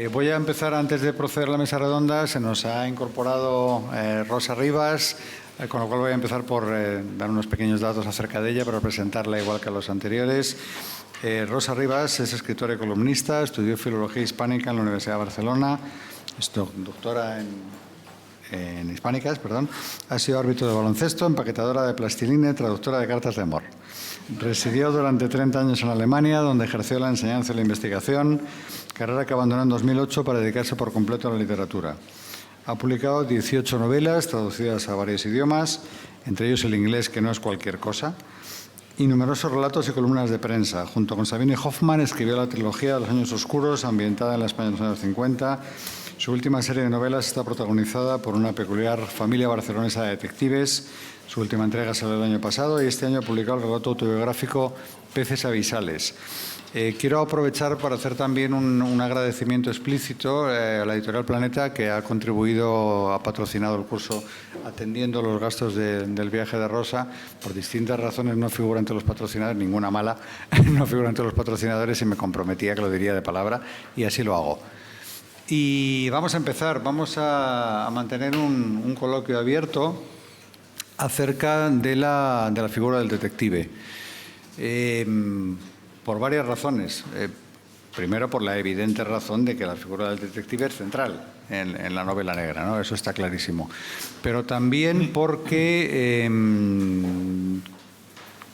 Voy a empezar, antes de proceder a la mesa redonda. Se nos ha incorporado Rosa Rivas, con lo cual voy a empezar por dar unos pequeños datos acerca de ella para presentarla igual que a los anteriores. Rosa Rivas es escritora y columnista, estudió Filología Hispánica en la Universidad de Barcelona, es doctora en Hispánicas, perdón. Ha sido árbitro de baloncesto, empaquetadora de plastilina y traductora de cartas de amor. Residió durante 30 años en Alemania, donde ejerció la enseñanza y la investigación, carrera que abandonó en 2008 para dedicarse por completo a la literatura. Ha publicado 18 novelas traducidas a varios idiomas, entre ellos el inglés, que no es cualquier cosa, y numerosos relatos y columnas de prensa. Junto con Sabine Hoffman escribió la trilogía de los años oscuros, ambientada en la España de los años 50. Su última serie de novelas está protagonizada por una peculiar familia barcelonesa de detectives. Su última entrega salió el año pasado y este año ha publicado el relato autobiográfico Peces Abisales. Quiero aprovechar para hacer también un agradecimiento explícito a la editorial Planeta, que ha contribuido, ha patrocinado el curso atendiendo los gastos del viaje de Rosa. Por distintas razones no figura entre los patrocinadores, ninguna mala, no figura entre los patrocinadores, y me comprometía que lo diría de palabra, y así lo hago. Y vamos a empezar, vamos a mantener un coloquio abierto acerca de la figura del detective. Por varias razones. Primero, por la evidente razón de que la figura del detective es central en la novela negra, ¿no? Eso está clarísimo. Pero también porque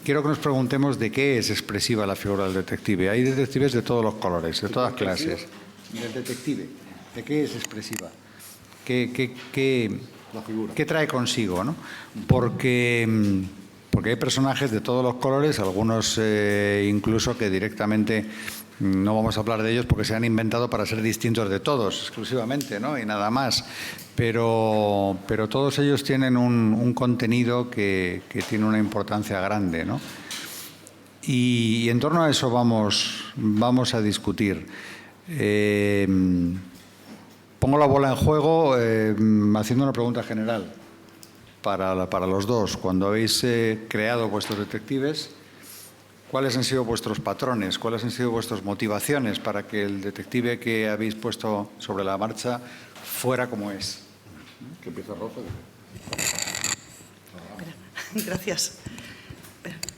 quiero que nos preguntemos de qué es expresiva la figura del detective. Hay detectives de todos los colores, de todas clases. Del detective, ¿de qué es expresiva? ¿Qué trae consigo, ¿no? Porque hay personajes de todos los colores, algunos incluso que directamente no vamos a hablar de ellos porque se han inventado para ser distintos de todos, exclusivamente, ¿no? Y nada más. Pero todos ellos tienen un contenido que tiene una importancia grande, ¿no? Y en torno a eso vamos a discutir. Pongo la bola en juego haciendo una pregunta general para los dos. Cuando habéis creado vuestros detectives, ¿cuáles han sido vuestros patrones? ¿Cuáles han sido vuestras motivaciones para que el detective que habéis puesto sobre la marcha fuera como es? Que empieza Rosa. Gracias.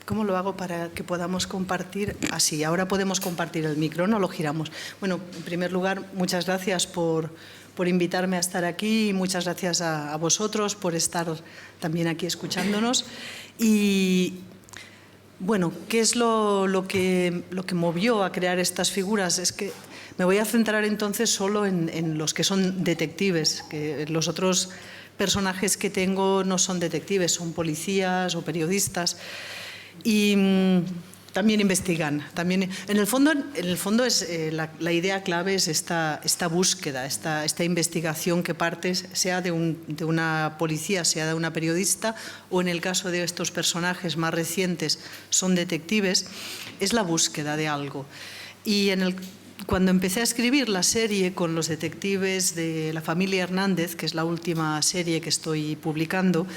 ¿Cómo lo hago para que podamos compartir? Así, ahora podemos compartir el micro, no lo giramos. Bueno, en primer lugar, muchas gracias por invitarme a estar aquí y muchas gracias a vosotros por estar también aquí escuchándonos. Y bueno, ¿qué es lo que movió a crear estas figuras? Es que me voy a centrar entonces solo en los que son detectives, que los otros personajes que tengo no son detectives, son policías o periodistas. Y también investigan. También, en el fondo es, la idea clave es esta búsqueda, esta investigación que parte, sea de una policía, sea de una periodista, o en el caso de estos personajes más recientes son detectives, es la búsqueda de algo. Y cuando empecé a escribir la serie con los detectives de la familia Hernández, que es la última serie que estoy publicando,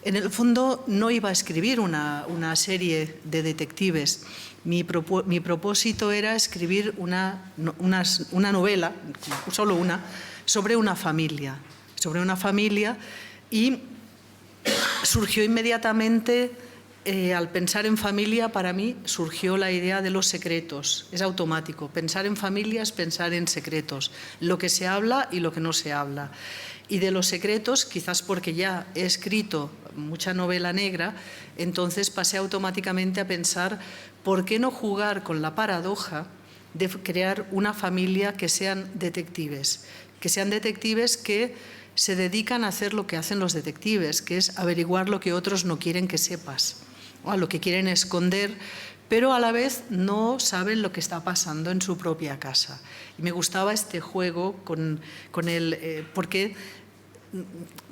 en el fondo no iba a escribir una serie de detectives. Mi propósito era escribir una novela, solo una, sobre una familia. Y surgió inmediatamente, al pensar en familia, para mí surgió la idea de los secretos. Es automático. Pensar en familia es pensar en secretos, lo que se habla y lo que no se habla. Y de los secretos, quizás porque ya he escrito mucha novela negra, entonces pasé automáticamente a pensar ¿por qué no jugar con la paradoja de crear una familia que sean detectives? Que sean detectives que se dedican a hacer lo que hacen los detectives, que es averiguar lo que otros no quieren que sepas, o lo que quieren esconder, pero a la vez no saben lo que está pasando en su propia casa. Y me gustaba este juego con porque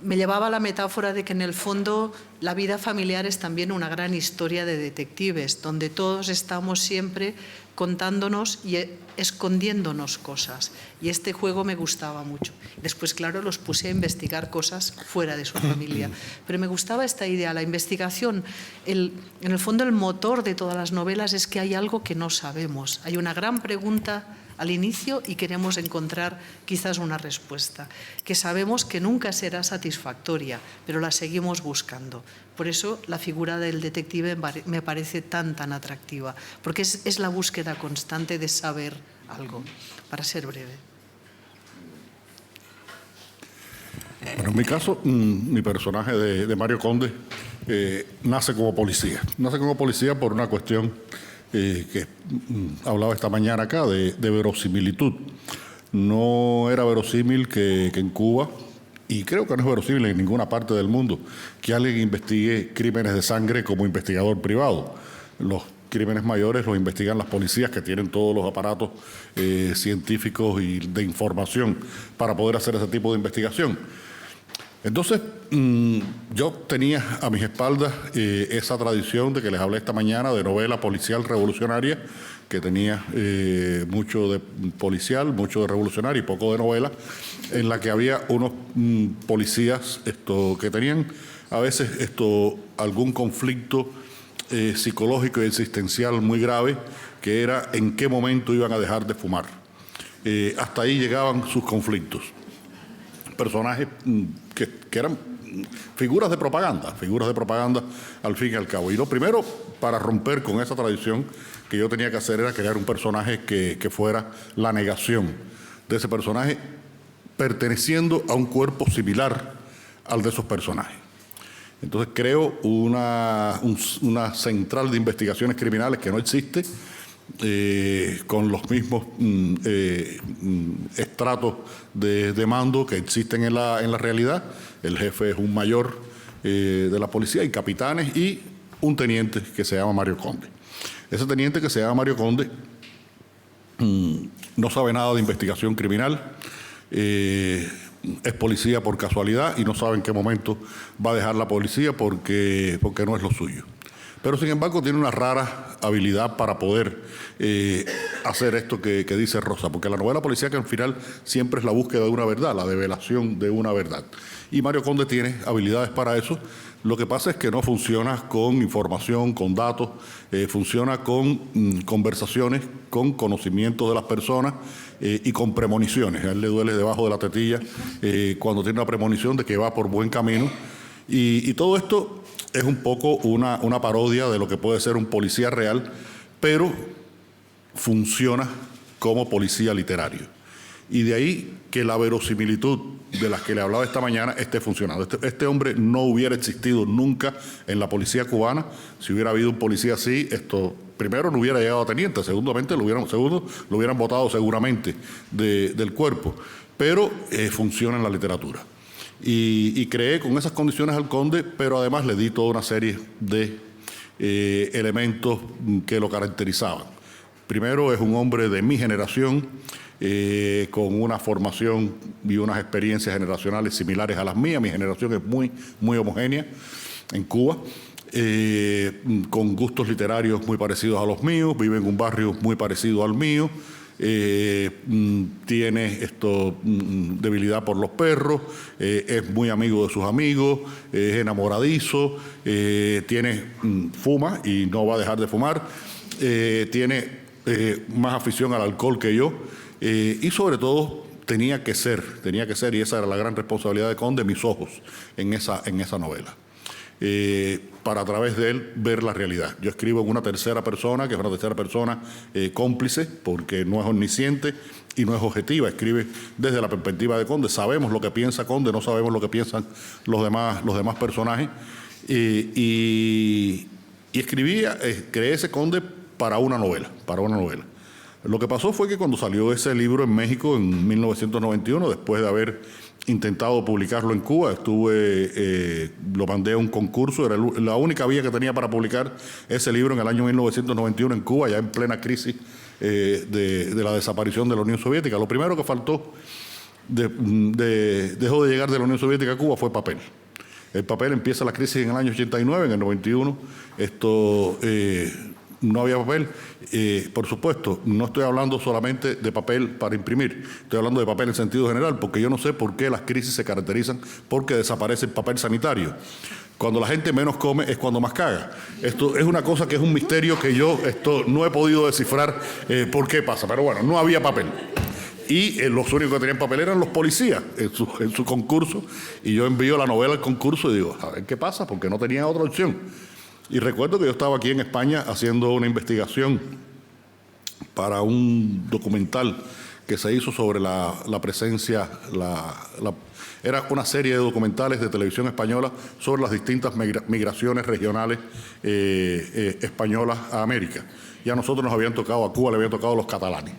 me llevaba a la metáfora de que en el fondo la vida familiar es también una gran historia de detectives, donde todos estamos siempre contándonos y escondiéndonos cosas. Y este juego me gustaba mucho. Después, claro, los puse a investigar cosas fuera de su familia. Pero me gustaba esta idea, la investigación. En el fondo, el motor de todas las novelas es que hay algo que no sabemos. Hay una gran pregunta al inicio y queremos encontrar quizás una respuesta, que sabemos que nunca será satisfactoria, pero la seguimos buscando. Por eso la figura del detective me parece tan atractiva, porque es la búsqueda constante de saber algo, para ser breve. Bueno, en mi caso, mi personaje de Mario Conde nace como policía. Nace como policía por una cuestión que hablaba esta mañana acá, de verosimilitud. No era verosímil que en Cuba, y creo que no es verosímil en ninguna parte del mundo, que alguien investigue crímenes de sangre como investigador privado. Los crímenes mayores los investigan las policías, que tienen todos los aparatos científicos y de información para poder hacer ese tipo de investigación. Entonces, yo tenía a mis espaldas esa tradición de que les hablé esta mañana de novela policial revolucionaria, que tenía mucho de policial, mucho de revolucionario y poco de novela, en la que había unos policías que tenían a veces algún conflicto psicológico y existencial muy grave, que era en qué momento iban a dejar de fumar. Hasta ahí llegaban sus conflictos. Personajes que eran figuras de propaganda al fin y al cabo. Y lo primero, para romper con esa tradición, que yo tenía que hacer era crear un personaje que fuera la negación de ese personaje, perteneciendo a un cuerpo similar al de esos personajes. Entonces creo una central de investigaciones criminales que no existe, con los mismos estratos de mando que existen en la realidad. El jefe es un mayor de la policía, y capitanes, y un teniente que se llama Mario Conde. Ese teniente que se llama Mario Conde no sabe nada de investigación criminal, es policía por casualidad y no sabe en qué momento va a dejar la policía porque no es lo suyo. Pero sin embargo tiene una rara habilidad para poder hacer esto que dice Rosa, porque la novela policíaca al final siempre es la búsqueda de una verdad, la develación de una verdad. Y Mario Conde tiene habilidades para eso. Lo que pasa es que no funciona con información, con datos, funciona con conversaciones, con conocimientos de las personas y con premoniciones. A él le duele debajo de la tetilla cuando tiene una premonición de que va por buen camino. Y todo esto es un poco una parodia de lo que puede ser un policía real, pero funciona como policía literario. Y de ahí que la verosimilitud de las que le hablaba esta mañana esté funcionando. Este hombre no hubiera existido nunca en la policía cubana si hubiera habido un policía así. Primero, no hubiera llegado a teniente, segundo, lo hubieran votado seguramente del cuerpo, pero funciona en la literatura. Y creé con esas condiciones al Conde, pero además le di toda una serie de elementos que lo caracterizaban. Primero, es un hombre de mi generación, con una formación y unas experiencias generacionales similares a las mías. Mi generación es muy homogénea en Cuba, con gustos literarios muy parecidos a los míos, vive en un barrio muy parecido al mío, tiene debilidad por los perros, es muy amigo de sus amigos, es enamoradizo, fuma y no va a dejar de fumar, tiene más afición al alcohol que yo, y sobre todo tenía que ser, y esa era la gran responsabilidad de Conde, mis ojos en esa novela. Para a través de él ver la realidad. Yo escribo en una tercera persona, que es una tercera persona cómplice, porque no es omnisciente y no es objetiva, escribe desde la perspectiva de Conde. Sabemos lo que piensa Conde, no sabemos lo que piensan los demás personajes. Y creé ese Conde para una novela. Lo que pasó fue que cuando salió ese libro en México en 1991, después de haber intentado publicarlo en Cuba, lo mandé a un concurso, era la única vía que tenía para publicar ese libro en el año 1991 en Cuba, ya en plena crisis de la desaparición de la Unión Soviética. Lo primero que faltó, dejó de llegar de la Unión Soviética a Cuba, fue papel. El papel empieza la crisis en el año 89, en el 91, no había papel. Por supuesto, no estoy hablando solamente de papel para imprimir, estoy hablando de papel en sentido general, porque yo no sé por qué las crisis se caracterizan porque desaparece el papel sanitario. Cuando la gente menos come es cuando más caga. Esto es una cosa que es un misterio que yo no he podido descifrar por qué pasa, pero bueno, no había papel. Y los únicos que tenían papel eran los policías en su concurso, y yo envío la novela al concurso y digo, a ver qué pasa, porque no tenía otra opción. Y recuerdo que yo estaba aquí en España haciendo una investigación para un documental que se hizo sobre la presencia, era una serie de documentales de televisión española sobre las distintas migraciones regionales españolas a América. Y a nosotros nos habían tocado, a Cuba le habían tocado los catalanes.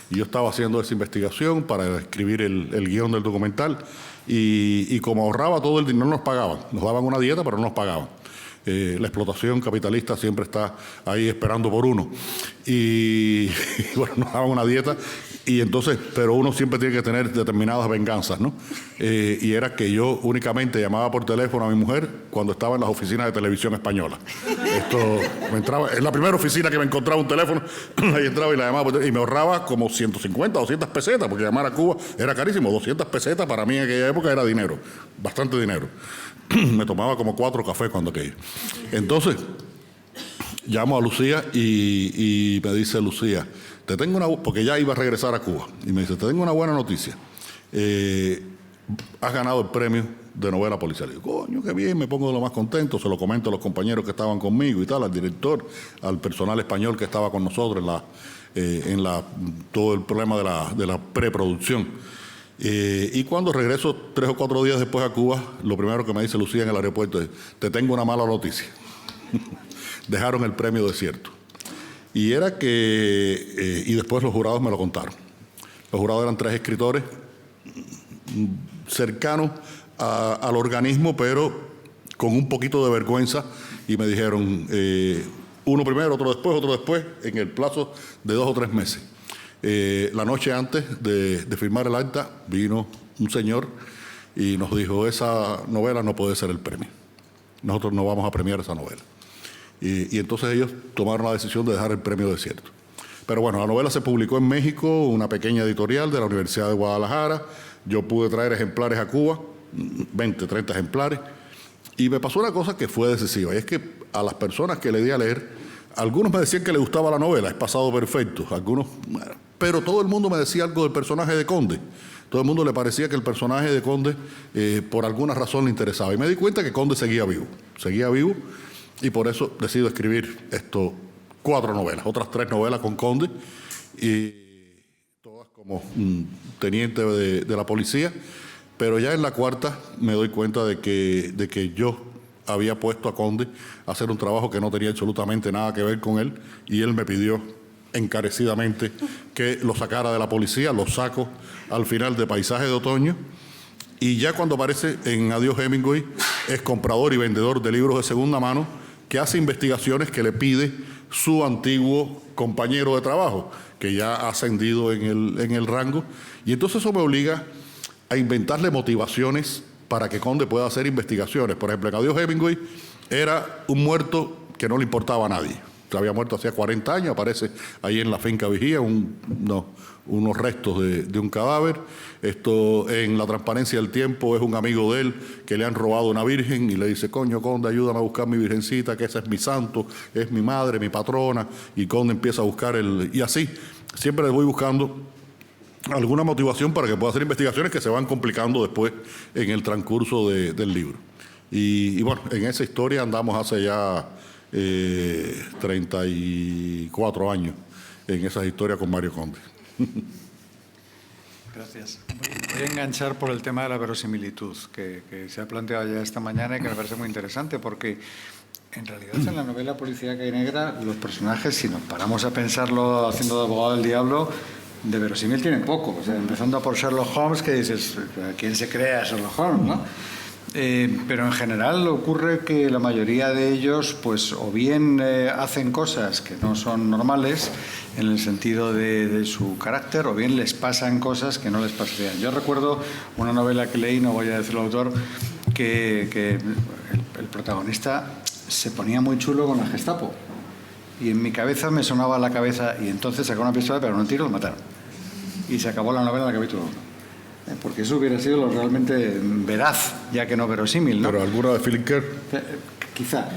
Y yo estaba haciendo esa investigación para escribir el guión del documental, y como ahorraba todo el dinero, no nos pagaban. Nos daban una dieta, pero no nos pagaban. La explotación capitalista siempre está ahí esperando por uno. Y bueno, nos daban una dieta, y entonces, pero uno siempre tiene que tener determinadas venganzas, ¿no? Y era que yo únicamente llamaba por teléfono a mi mujer cuando estaba en las oficinas de televisión española. Me entraba, en la primera oficina que me encontraba un teléfono, ahí entraba y la llamaba por teléfono, y me ahorraba como 150, 200 pesetas, porque llamar a Cuba era carísimo. 200 pesetas para mí en aquella época era dinero, bastante dinero. Me tomaba como 4 cafés cuando aquello. Entonces, llamo a Lucía y me dice Lucía, te tengo porque ya iba a regresar a Cuba, y me dice, te tengo una buena noticia. Has ganado el premio de novela policial. Y digo, coño, qué bien, me pongo de lo más contento, se lo comento a los compañeros que estaban conmigo y tal, al director, al personal español que estaba con nosotros en todo el problema de la preproducción. Y cuando regreso 3 o 4 días después a Cuba, lo primero que me dice Lucía en el aeropuerto es, te tengo una mala noticia. Dejaron el premio desierto. Y era que, y después los jurados me lo contaron. Los jurados eran 3 escritores cercanos al organismo, pero con un poquito de vergüenza, y me dijeron, uno primero, otro después, en el plazo de 2 o 3 meses. La noche antes de firmar el acta, vino un señor y nos dijo, esa novela no puede ser el premio. Nosotros no vamos a premiar esa novela. Y entonces ellos tomaron la decisión de dejar el premio desierto. Pero bueno, la novela se publicó en México, una pequeña editorial de la Universidad de Guadalajara. Yo pude traer ejemplares a Cuba, 20, 30 ejemplares. Y me pasó una cosa que fue decisiva, y es que a las personas que le di a leer, algunos me decían que les gustaba la novela, es pasado perfecto, algunos, pero todo el mundo me decía algo del personaje de Conde. Todo el mundo le parecía que el personaje de Conde, por alguna razón, le interesaba. Y me di cuenta que Conde seguía vivo, y por eso decido escribir 4 novelas, otras 3 novelas con Conde, y todas como teniente de la policía. Pero ya en la 4ª me doy cuenta de que yo había puesto a Conde a hacer un trabajo que no tenía absolutamente nada que ver con él, y él me pidió encarecidamente que lo sacara de la policía. Lo saco al final de Paisaje de Otoño, y ya cuando aparece en Adiós Hemingway es comprador y vendedor de libros de segunda mano, que hace investigaciones que le pide su antiguo compañero de trabajo, que ya ha ascendido en el rango, y entonces eso me obliga a inventarle motivaciones para que Conde pueda hacer investigaciones. Por ejemplo, en Adiós Hemingway era un muerto que no le importaba a nadie. Se había muerto hacía 40 años, aparece ahí en la finca Vigía unos restos de un cadáver. En La transparencia del tiempo es un amigo de él que le han robado una virgen y le dice, coño, Conde, ayúdame a buscar mi virgencita, que esa es mi santo, es mi madre, mi patrona. Y Conde empieza a buscar y así, siempre le voy buscando alguna motivación para que pueda hacer investigaciones que se van complicando después en el transcurso del libro. Y bueno, en esa historia andamos hace ya 34 años en esas historias con Mario Conde. Gracias. Voy a enganchar por el tema de la verosimilitud, que se ha planteado ya esta mañana y que me parece muy interesante, porque en realidad en la novela Policíaca y Negra los personajes, si nos paramos a pensarlo haciendo de abogado del diablo, de verosímil tienen poco. O sea, empezando por Sherlock Holmes, que dices, ¿a quién se cree a Sherlock Holmes, no? Pero en general ocurre que la mayoría de ellos pues o bien hacen cosas que no son normales en el sentido de su carácter, o bien les pasan cosas que no les pasarían. Yo recuerdo una novela que leí, no voy a decir el autor, que el protagonista se ponía muy chulo con la Gestapo. Y en mi cabeza me sonaba la cabeza, y entonces sacó una pistola, pero un tiro, lo mataron. Y se acabó la novela en el capítulo 1. Porque eso hubiera sido lo realmente veraz, ya que no verosímil, ¿no? ¿Pero alguna de Philip Kerr? Quizá.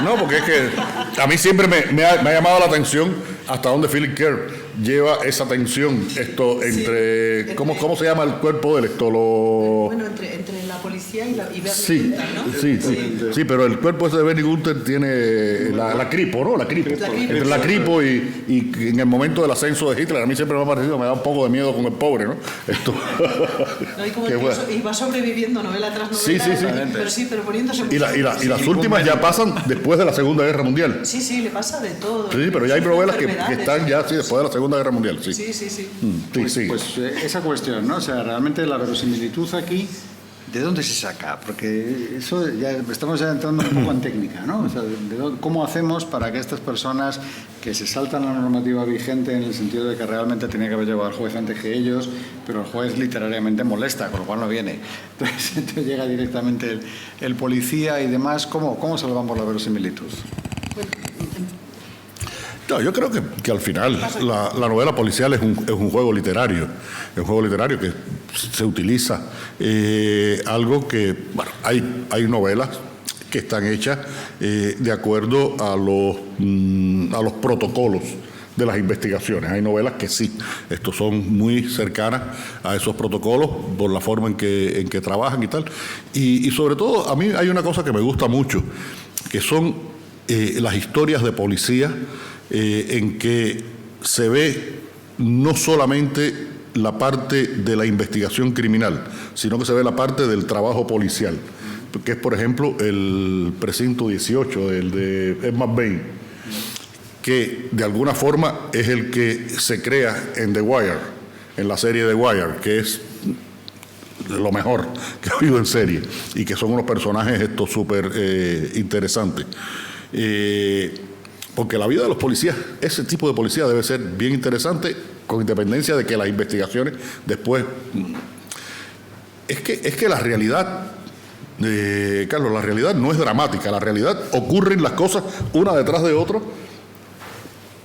No, porque es que a mí siempre me ha llamado la atención hasta dónde Philip Kerr lleva esa tensión entre sí, ¿cómo se llama el cuerpo del Bueno, entre la policía y Bernie Gunther, ¿no? Sí, pero el cuerpo ese de Bernie Gunther tiene la cripo, ¿no? La cripo. Entre la cripo y en el momento del ascenso de Hitler, a mí siempre me ha parecido, me da un poco de miedo con el pobre, ¿no? No, y como y va sobreviviendo novela tras novela. Sí. Pero poniéndose y las últimas ya pasan después de la Segunda Guerra Mundial. Sí, le pasa de todo. Sí, pero ya hay novelas que están ya después de la Segunda Guerra Mundial. Sí. Pues esa cuestión, ¿no? O sea, realmente la verosimilitud aquí, ¿de dónde se saca? Porque eso ya estamos ya entrando un poco en técnica, ¿no? O sea, ¿cómo hacemos para que estas personas que se saltan la normativa vigente en el sentido de que realmente tenía que haber llevado al juez antes que ellos, pero el juez literariamente molesta, con lo cual no viene? Entonces llega directamente el policía y demás. ¿Cómo salvamos la verosimilitud? No, yo creo que al final la novela policial es un juego literario. Es un juego literario que se utiliza algo que, bueno, hay novelas que están hechas de acuerdo a los protocolos de las investigaciones. Hay novelas que sí, estos son muy cercanas a esos protocolos por la forma en que trabajan y tal. Y sobre todo, a mí hay una cosa que me gusta mucho, que son las historias de policía en que se ve no solamente la parte de la investigación criminal, sino que se ve la parte del trabajo policial, que es, por ejemplo, el precinto 18, el de Ed McBain, que de alguna forma es el que se crea en The Wire, en la serie The Wire, que es lo mejor que ha habido en serie, y que son unos personajes súper interesantes. Porque la vida de los policías, ese tipo de policía debe ser bien interesante, con independencia de que las investigaciones después... Es que la realidad, Carlos, la realidad no es dramática, la realidad ocurren las cosas una detrás de otra,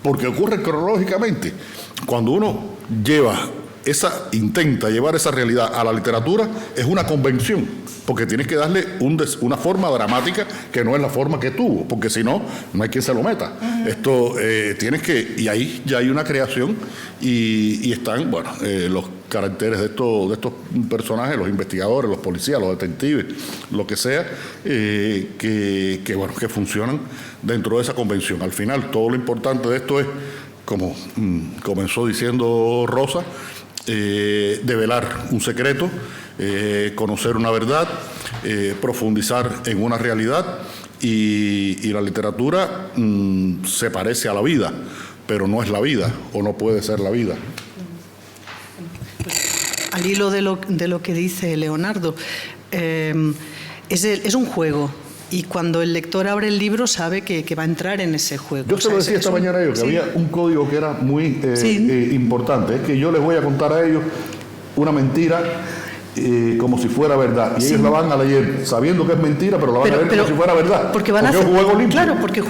porque ocurren cronológicamente. Cuando uno intenta llevar esa realidad a la literatura, es una convención, porque tienes que darle una forma dramática que no es la forma que tuvo, porque si no, no hay quien se lo meta. Esto y ahí ya hay una creación y están, bueno, los caracteres de estos personajes, los investigadores, los policías, los detectives, lo que sea, que funcionan dentro de esa convención. Al final, todo lo importante de esto es, como comenzó diciendo Rosa, develar un secreto, conocer una verdad, profundizar en una realidad, y la literatura se parece a la vida, pero no es la vida o no puede ser la vida. Al hilo de lo que dice Leonardo, es un juego. Y cuando el lector abre el libro sabe que va a entrar en ese juego. Yo se lo decía esta mañana a ellos, que había un código que era muy importante. Es que yo les voy a contar a ellos una mentira como si fuera verdad. Y ellos la van a leer sabiendo que es mentira, pero la van a leer como si fuera verdad. Porque es un juego limpio. Claro, porque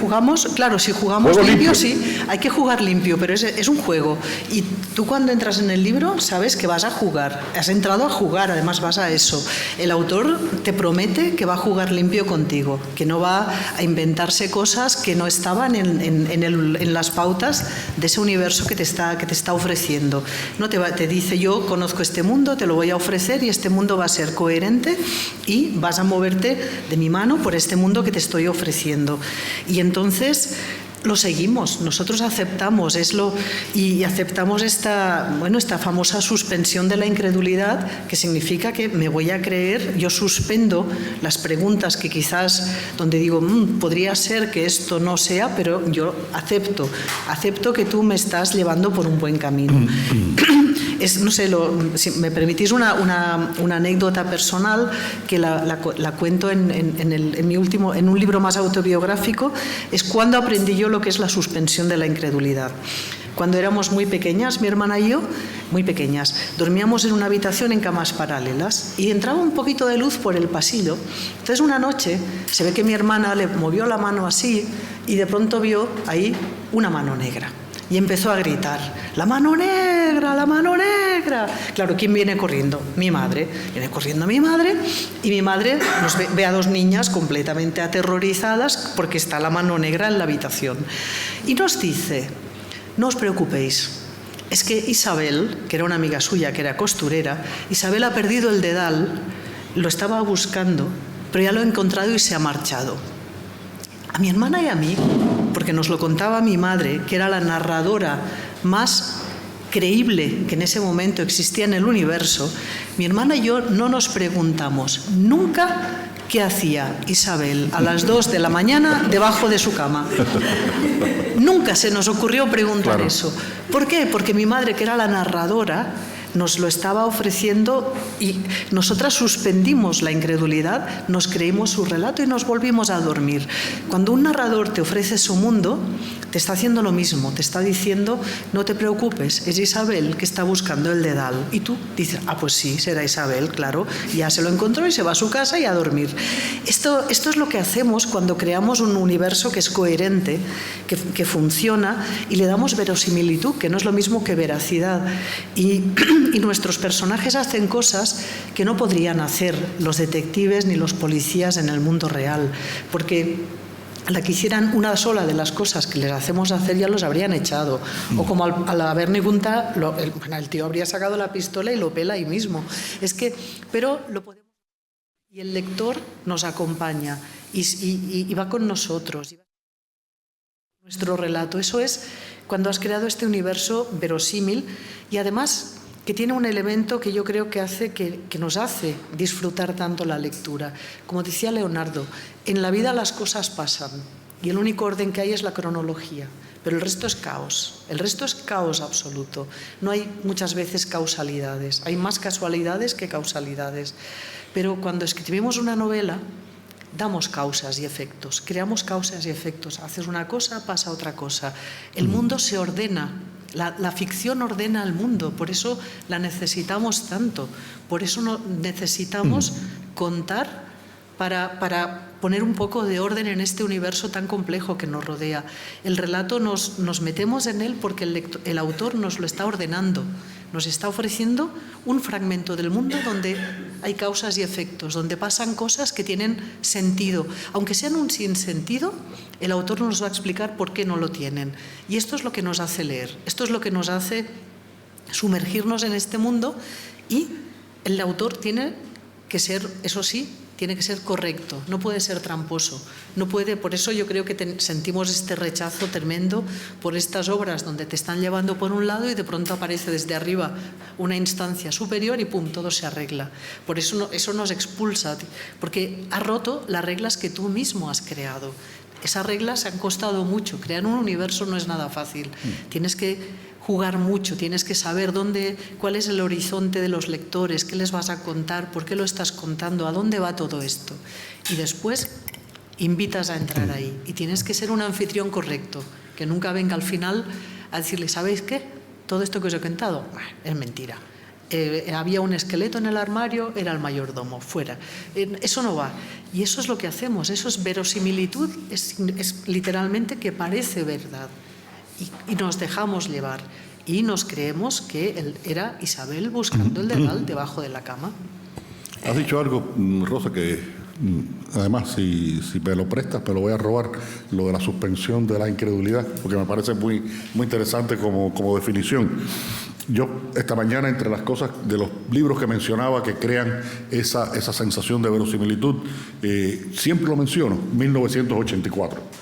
si jugamos limpio, sí, hay que jugar limpio, pero es un juego. Y tú cuando entras en el libro sabes que vas a jugar. Has entrado a jugar, además vas a eso. El autor te promete que va a jugar limpio contigo, que no va a inventarse cosas que no estaban en las pautas de ese universo que te está ofreciendo. No te dice: yo conozco este mundo, te lo voy a ofrecer, y este mundo va a ser coherente y vas a moverte de mi mano por este mundo que te estoy ofreciendo. Y entonces lo seguimos, nosotros aceptamos y aceptamos esta famosa suspensión de la incredulidad, que significa que me voy a creer, yo suspendo las preguntas que quizás, donde digo, podría ser que esto no sea, pero yo acepto que tú me estás llevando por un buen camino. No sé, si me permitís una anécdota personal que la cuento en un libro más autobiográfico, es cuando aprendí yo lo que es la suspensión de la incredulidad. Cuando éramos muy pequeñas, mi hermana y yo, muy pequeñas, dormíamos en una habitación en camas paralelas y entraba un poquito de luz por el pasillo. Entonces una noche se ve que mi hermana le movió la mano así y de pronto vio ahí una mano negra. Y empezó a gritar, ¡la mano negra, la mano negra! Claro, ¿quién viene corriendo? Mi madre. Viene corriendo mi madre y mi madre nos ve a dos niñas completamente aterrorizadas porque está la mano negra en la habitación. Y nos dice, no os preocupéis, es que Isabel, que era una amiga suya, que era costurera, Isabel ha perdido el dedal, lo estaba buscando, pero ya lo ha encontrado y se ha marchado. A mi hermana y a mí, porque nos lo contaba mi madre, que era la narradora más creíble que en ese momento existía en el universo, mi hermana y yo no nos preguntamos nunca qué hacía Isabel a las 2 de la mañana debajo de su cama. Nunca se nos ocurrió preguntar eso. ¿Por qué? Porque mi madre, que era la narradora, nos lo estaba ofreciendo y nosotras suspendimos la incredulidad, nos creímos su relato y nos volvimos a dormir. Cuando un narrador te ofrece su mundo, te está haciendo lo mismo, te está diciendo, no te preocupes, es Isabel que está buscando el dedal. Y tú dices, ah, pues sí, será Isabel, claro, ya se lo encontró y se va a su casa y a dormir. Esto es lo que hacemos cuando creamos un universo que es coherente, que funciona y le damos verosimilitud, que no es lo mismo que veracidad. Y nuestros personajes hacen cosas que no podrían hacer los detectives ni los policías en el mundo real, porque a la que hicieran una sola de las cosas que les hacemos hacer ya los habrían echado. O como a la Berni Gunta, el tío habría sacado la pistola y lo pela ahí mismo. Pero lo podemos... Y el lector nos acompaña y va con nosotros. Nuestro relato, eso es cuando has creado este universo verosímil y además que tiene un elemento que yo creo que nos hace disfrutar tanto la lectura. Como decía Leonardo, en la vida las cosas pasan y el único orden que hay es la cronología, pero el resto es caos, el resto es caos absoluto. No hay muchas veces causalidades, hay más casualidades que causalidades. Pero cuando escribimos una novela, damos causas y efectos, creamos causas y efectos. Haces una cosa, pasa otra cosa. El mundo se ordena. La ficción ordena al mundo, por eso la necesitamos tanto, por eso necesitamos contar para poner un poco de orden en este universo tan complejo que nos rodea. El relato nos metemos en él porque el autor nos lo está ordenando, nos está ofreciendo un fragmento del mundo donde hay causas y efectos, donde pasan cosas que tienen sentido. Aunque sean un sinsentido, el autor nos va a explicar por qué no lo tienen. Y esto es lo que nos hace leer, esto es lo que nos hace sumergirnos en este mundo y el autor tiene que ser, eso sí, tiene que ser correcto, no puede ser tramposo, no puede, por eso yo creo que sentimos este rechazo tremendo por estas obras donde te están llevando por un lado y de pronto aparece desde arriba una instancia superior y pum, todo se arregla. Por eso eso nos expulsa, porque ha roto las reglas que tú mismo has creado. Esas reglas han costado mucho, crear un universo no es nada fácil, tienes que jugar mucho, tienes que saber cuál es el horizonte de los lectores, qué les vas a contar, por qué lo estás contando, a dónde va todo esto. Y después invitas a entrar ahí. Y tienes que ser un anfitrión correcto, que nunca venga al final a decirle, ¿sabéis qué? Todo esto que os he contado es mentira. Había un esqueleto en el armario, era el mayordomo, fuera. Eso no va. Y eso es lo que hacemos, eso es verosimilitud, es literalmente que parece verdad. Y nos dejamos llevar y nos creemos que era Isabel buscando el dedal debajo de la cama. Has dicho algo, Rosa, que además si me lo prestas me lo voy a robar, lo de la suspensión de la incredulidad, porque me parece muy, muy interesante como definición. Yo esta mañana, entre las cosas de los libros que mencionaba que crean esa sensación de verosimilitud, siempre lo menciono, 1984.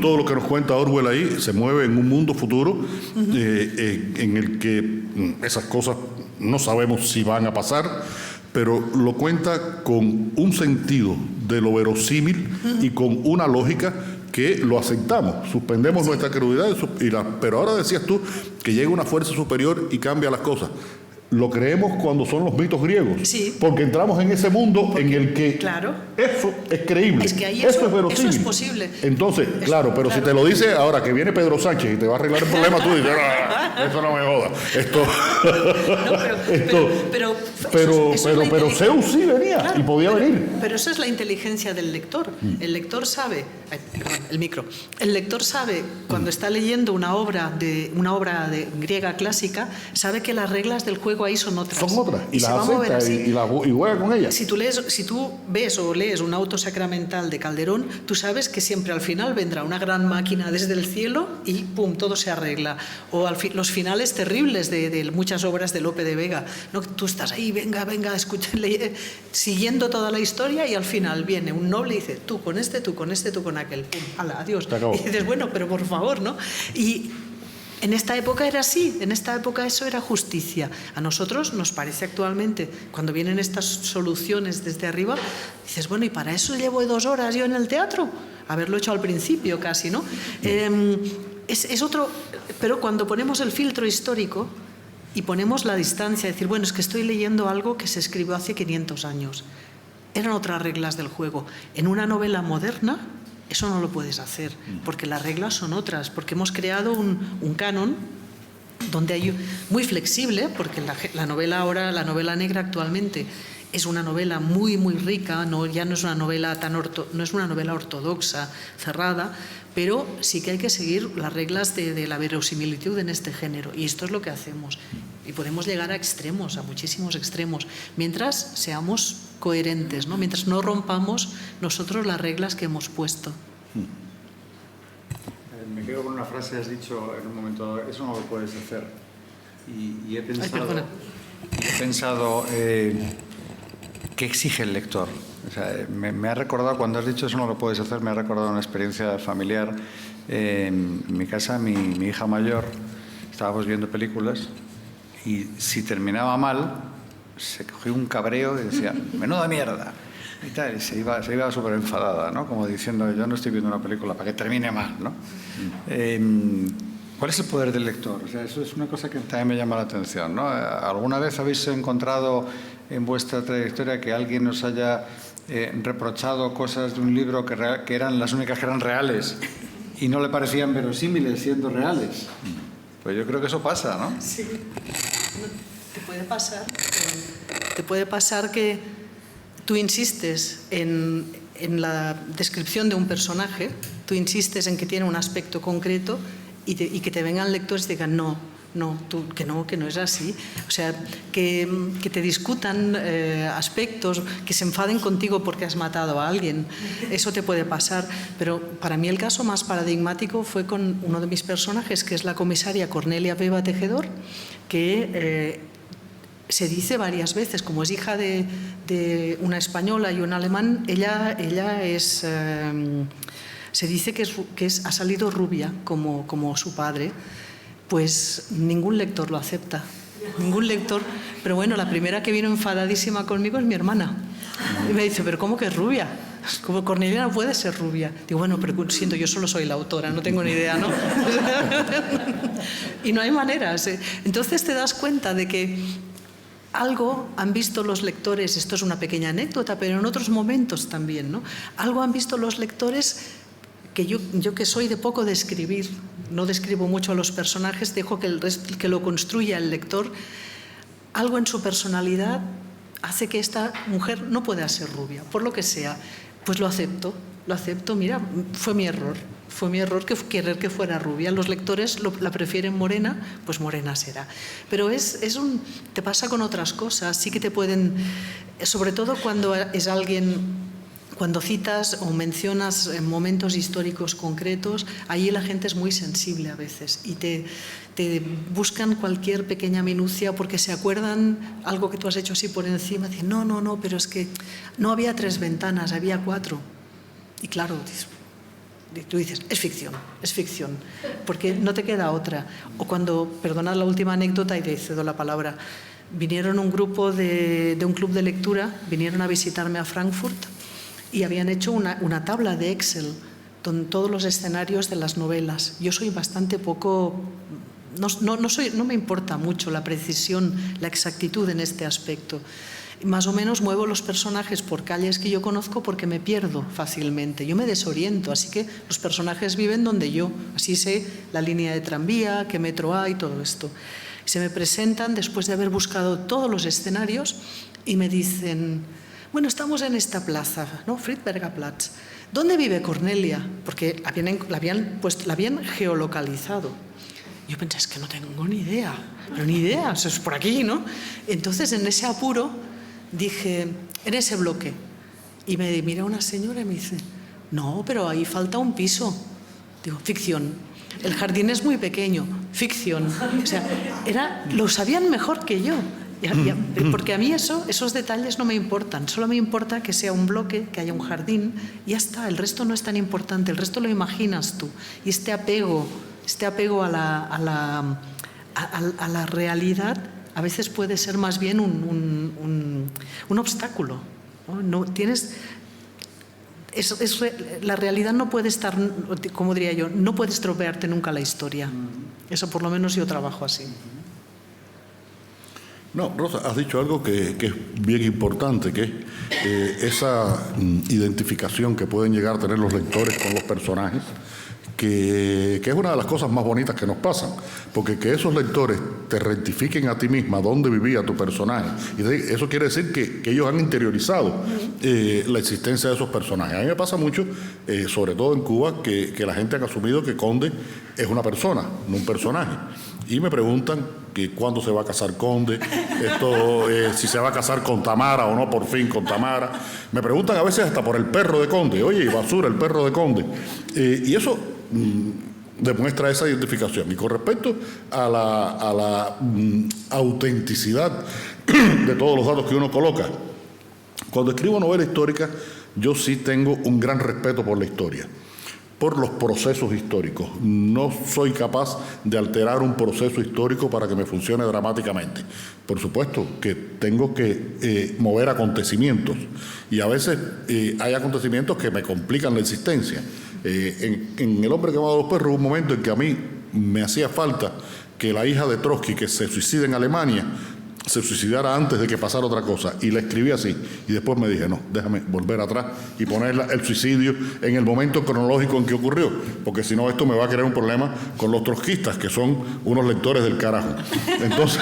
Todo lo que nos cuenta Orwell ahí se mueve en un mundo futuro en el que esas cosas no sabemos si van a pasar, pero lo cuenta con un sentido de lo verosímil y con una lógica que lo aceptamos, suspendemos nuestra credulidad, pero ahora decías tú que llega una fuerza superior y cambia las cosas. lo creemos cuando son los mitos griegos. Sí. Porque entramos en ese mundo en el que claro, eso es creíble. es que ahí eso es verosímil. eso es posible. Entonces, claro, pero si te lo dice ahora que viene Pedro Sánchez y te va a arreglar el problema, tú dices, eso no me joda. Pero Zeus sí venía, claro, y podía venir. Pero eso es la inteligencia del lector. El lector sabe, el lector sabe cuando está leyendo una obra de griega clásica, sabe que las reglas del juego ahí son otras. Son otras, y las acepta y juega con ellas. Si tú ves o lees un auto sacramental de Calderón, tú sabes que siempre al final vendrá una gran máquina desde el cielo y pum, todo se arregla. O los finales terribles de muchas obras de Lope de Vega, ¿no? Tú estás ahí, venga, siguiendo toda la historia, y al final viene un noble y dice, tú con este, tú con este, tú con aquel, pum, hala, adiós. Y dices, bueno, pero por favor, ¿no? Y en esta época era así, en esta época eso era justicia. A nosotros nos parece actualmente, cuando vienen estas soluciones desde arriba, dices, bueno, y para eso llevo 2 horas yo en el teatro, haberlo hecho al principio casi, ¿no? Es otro, pero cuando ponemos el filtro histórico y ponemos la distancia, decir, bueno, es que estoy leyendo algo que se escribió hace 500 años, eran otras reglas del juego. En una novela moderna eso no lo puedes hacer, porque las reglas son otras, porque hemos creado un canon donde hay muy flexible, porque la novela negra actualmente es una novela muy muy rica, ya no es una novela no es una novela ortodoxa, cerrada, pero sí que hay que seguir las reglas de la verosimilitud en este género, y esto es lo que hacemos. Y podemos llegar a extremos, a muchísimos extremos, mientras seamos coherentes, ¿no? Mientras no rompamos nosotros las reglas que hemos puesto. Me quedo con una frase que has dicho en un momento, eso no lo puedes hacer. Y he pensado ¿qué exige el lector? O sea, me ha recordado, cuando has dicho eso no lo puedes hacer, me ha recordado una experiencia familiar. En mi casa, mi hija mayor, estábamos viendo películas y si terminaba mal, se cogió un cabreo y decía, menuda mierda. Y tal, y se iba súper enfadada, ¿no? Como diciendo, yo no estoy viendo una película para que termine mal, ¿no? ¿Cuál es el poder del lector? O sea, eso es una cosa que también me llama la atención, ¿no? ¿Alguna vez habéis encontrado en vuestra trayectoria que alguien os haya reprochado cosas de un libro que eran las únicas que eran reales y no le parecían verosímiles siendo reales? Pues yo creo que eso pasa, ¿no? Sí. Te puede pasar que tú insistes en la descripción de un personaje, tú insistes en que tiene un aspecto concreto y que te vengan lectores y te digan que no es así. O sea, que te discutan aspectos, que se enfaden contigo porque has matado a alguien. Eso te puede pasar. Pero para mí el caso más paradigmático fue con uno de mis personajes, que es la comisaria Cornelia Peba Tejedor, que se dice varias veces, como es hija de una española y un alemán, ella es... se dice que ha salido rubia como su padre. Pues ningún lector lo acepta, ningún lector. Pero bueno, la primera que vino enfadadísima conmigo es mi hermana. Y me dice, ¿pero cómo que es rubia? Como Cornelia no puede ser rubia. Digo, bueno, pero siento, yo solo soy la autora, no tengo ni idea, ¿no? Y no hay maneras. Entonces te das cuenta de que algo han visto los lectores, esto es una pequeña anécdota, pero en otros momentos también, ¿no? Algo han visto los lectores que yo que soy de poco de escribir, no describo mucho a los personajes, dejo que lo construya el lector. Algo en su personalidad hace que esta mujer no pueda ser rubia, por lo que sea. Pues lo acepto, mira, fue mi error querer que fuera rubia. Los lectores la prefieren morena, pues morena será. Pero te pasa con otras cosas, sí que te pueden, sobre todo cuando es alguien... Cuando citas o mencionas momentos históricos concretos, ahí la gente es muy sensible a veces y te buscan cualquier pequeña minucia porque se acuerdan algo que tú has hecho así por encima. Dicen, no, pero es que no había 3 ventanas, había 4. Y claro, tú dices, es ficción, porque no te queda otra. O cuando, perdonad la última anécdota y te cedo la palabra, vinieron un grupo de un club de lectura, vinieron a visitarme a Frankfurt, y habían hecho una tabla de Excel con todos los escenarios de las novelas. Yo soy bastante poco no me importa mucho la precisión, la exactitud en este aspecto. Más o menos muevo los personajes por calles que yo conozco porque me pierdo fácilmente, yo me desoriento, así que los personajes viven donde yo, así sé la línea de tranvía, qué metro hay, todo esto. Se me presentan después de haber buscado todos los escenarios y me dicen, bueno, estamos en esta plaza, ¿no? Friedberger Platz. ¿Dónde vive Cornelia? Porque la habían geolocalizado. Yo pensé, es que no tengo ni idea, pero ni idea, eso es por aquí, ¿no? Entonces, en ese apuro, dije, en ese bloque. Y me mira una señora y me dice, no, pero ahí falta un piso. Digo, ficción. El jardín es muy pequeño, ficción. O sea, lo sabían mejor que yo. Porque a mí esos detalles no me importan. Solo me importa que sea un bloque, que haya un jardín, y ya está. El resto no es tan importante, el resto lo imaginas tú. Y este apego a la realidad a veces puede ser más bien un obstáculo, ¿no? La realidad no puede estar, como diría yo, no puede estropearte nunca la historia. Eso por lo menos yo trabajo así. No, Rosa, has dicho algo que es bien importante, que es esa identificación que pueden llegar a tener los lectores con los personajes, que es una de las cosas más bonitas que nos pasan, porque que esos lectores te rectifiquen a ti misma dónde vivía tu personaje, y eso quiere decir que ellos han interiorizado la existencia de esos personajes. A mí me pasa mucho, sobre todo en Cuba, que la gente ha asumido que Conde es una persona, no un personaje, y me preguntan que cuándo se va a casar Conde, si se va a casar con Tamara o no, por fin con Tamara. Me preguntan a veces hasta por el perro de Conde, oye, Basura, el perro de Conde, y eso demuestra esa identificación. Y con respecto a la autenticidad de todos los datos que uno coloca, cuando escribo novela histórica, yo sí tengo un gran respeto por la historia, por los procesos históricos. No soy capaz de alterar un proceso histórico para que me funcione dramáticamente. Por supuesto que tengo que mover acontecimientos, y a veces hay acontecimientos que me complican la existencia. En El hombre que amaba a los perros hubo un momento en que a mí me hacía falta que la hija de Trotsky, que se suicida en Alemania, se suicidara antes de que pasara otra cosa, y la escribí así, y después me dije, no, déjame volver atrás y poner el suicidio en el momento cronológico en que ocurrió, porque si no esto me va a crear un problema con los trotskistas, que son unos lectores del carajo. Entonces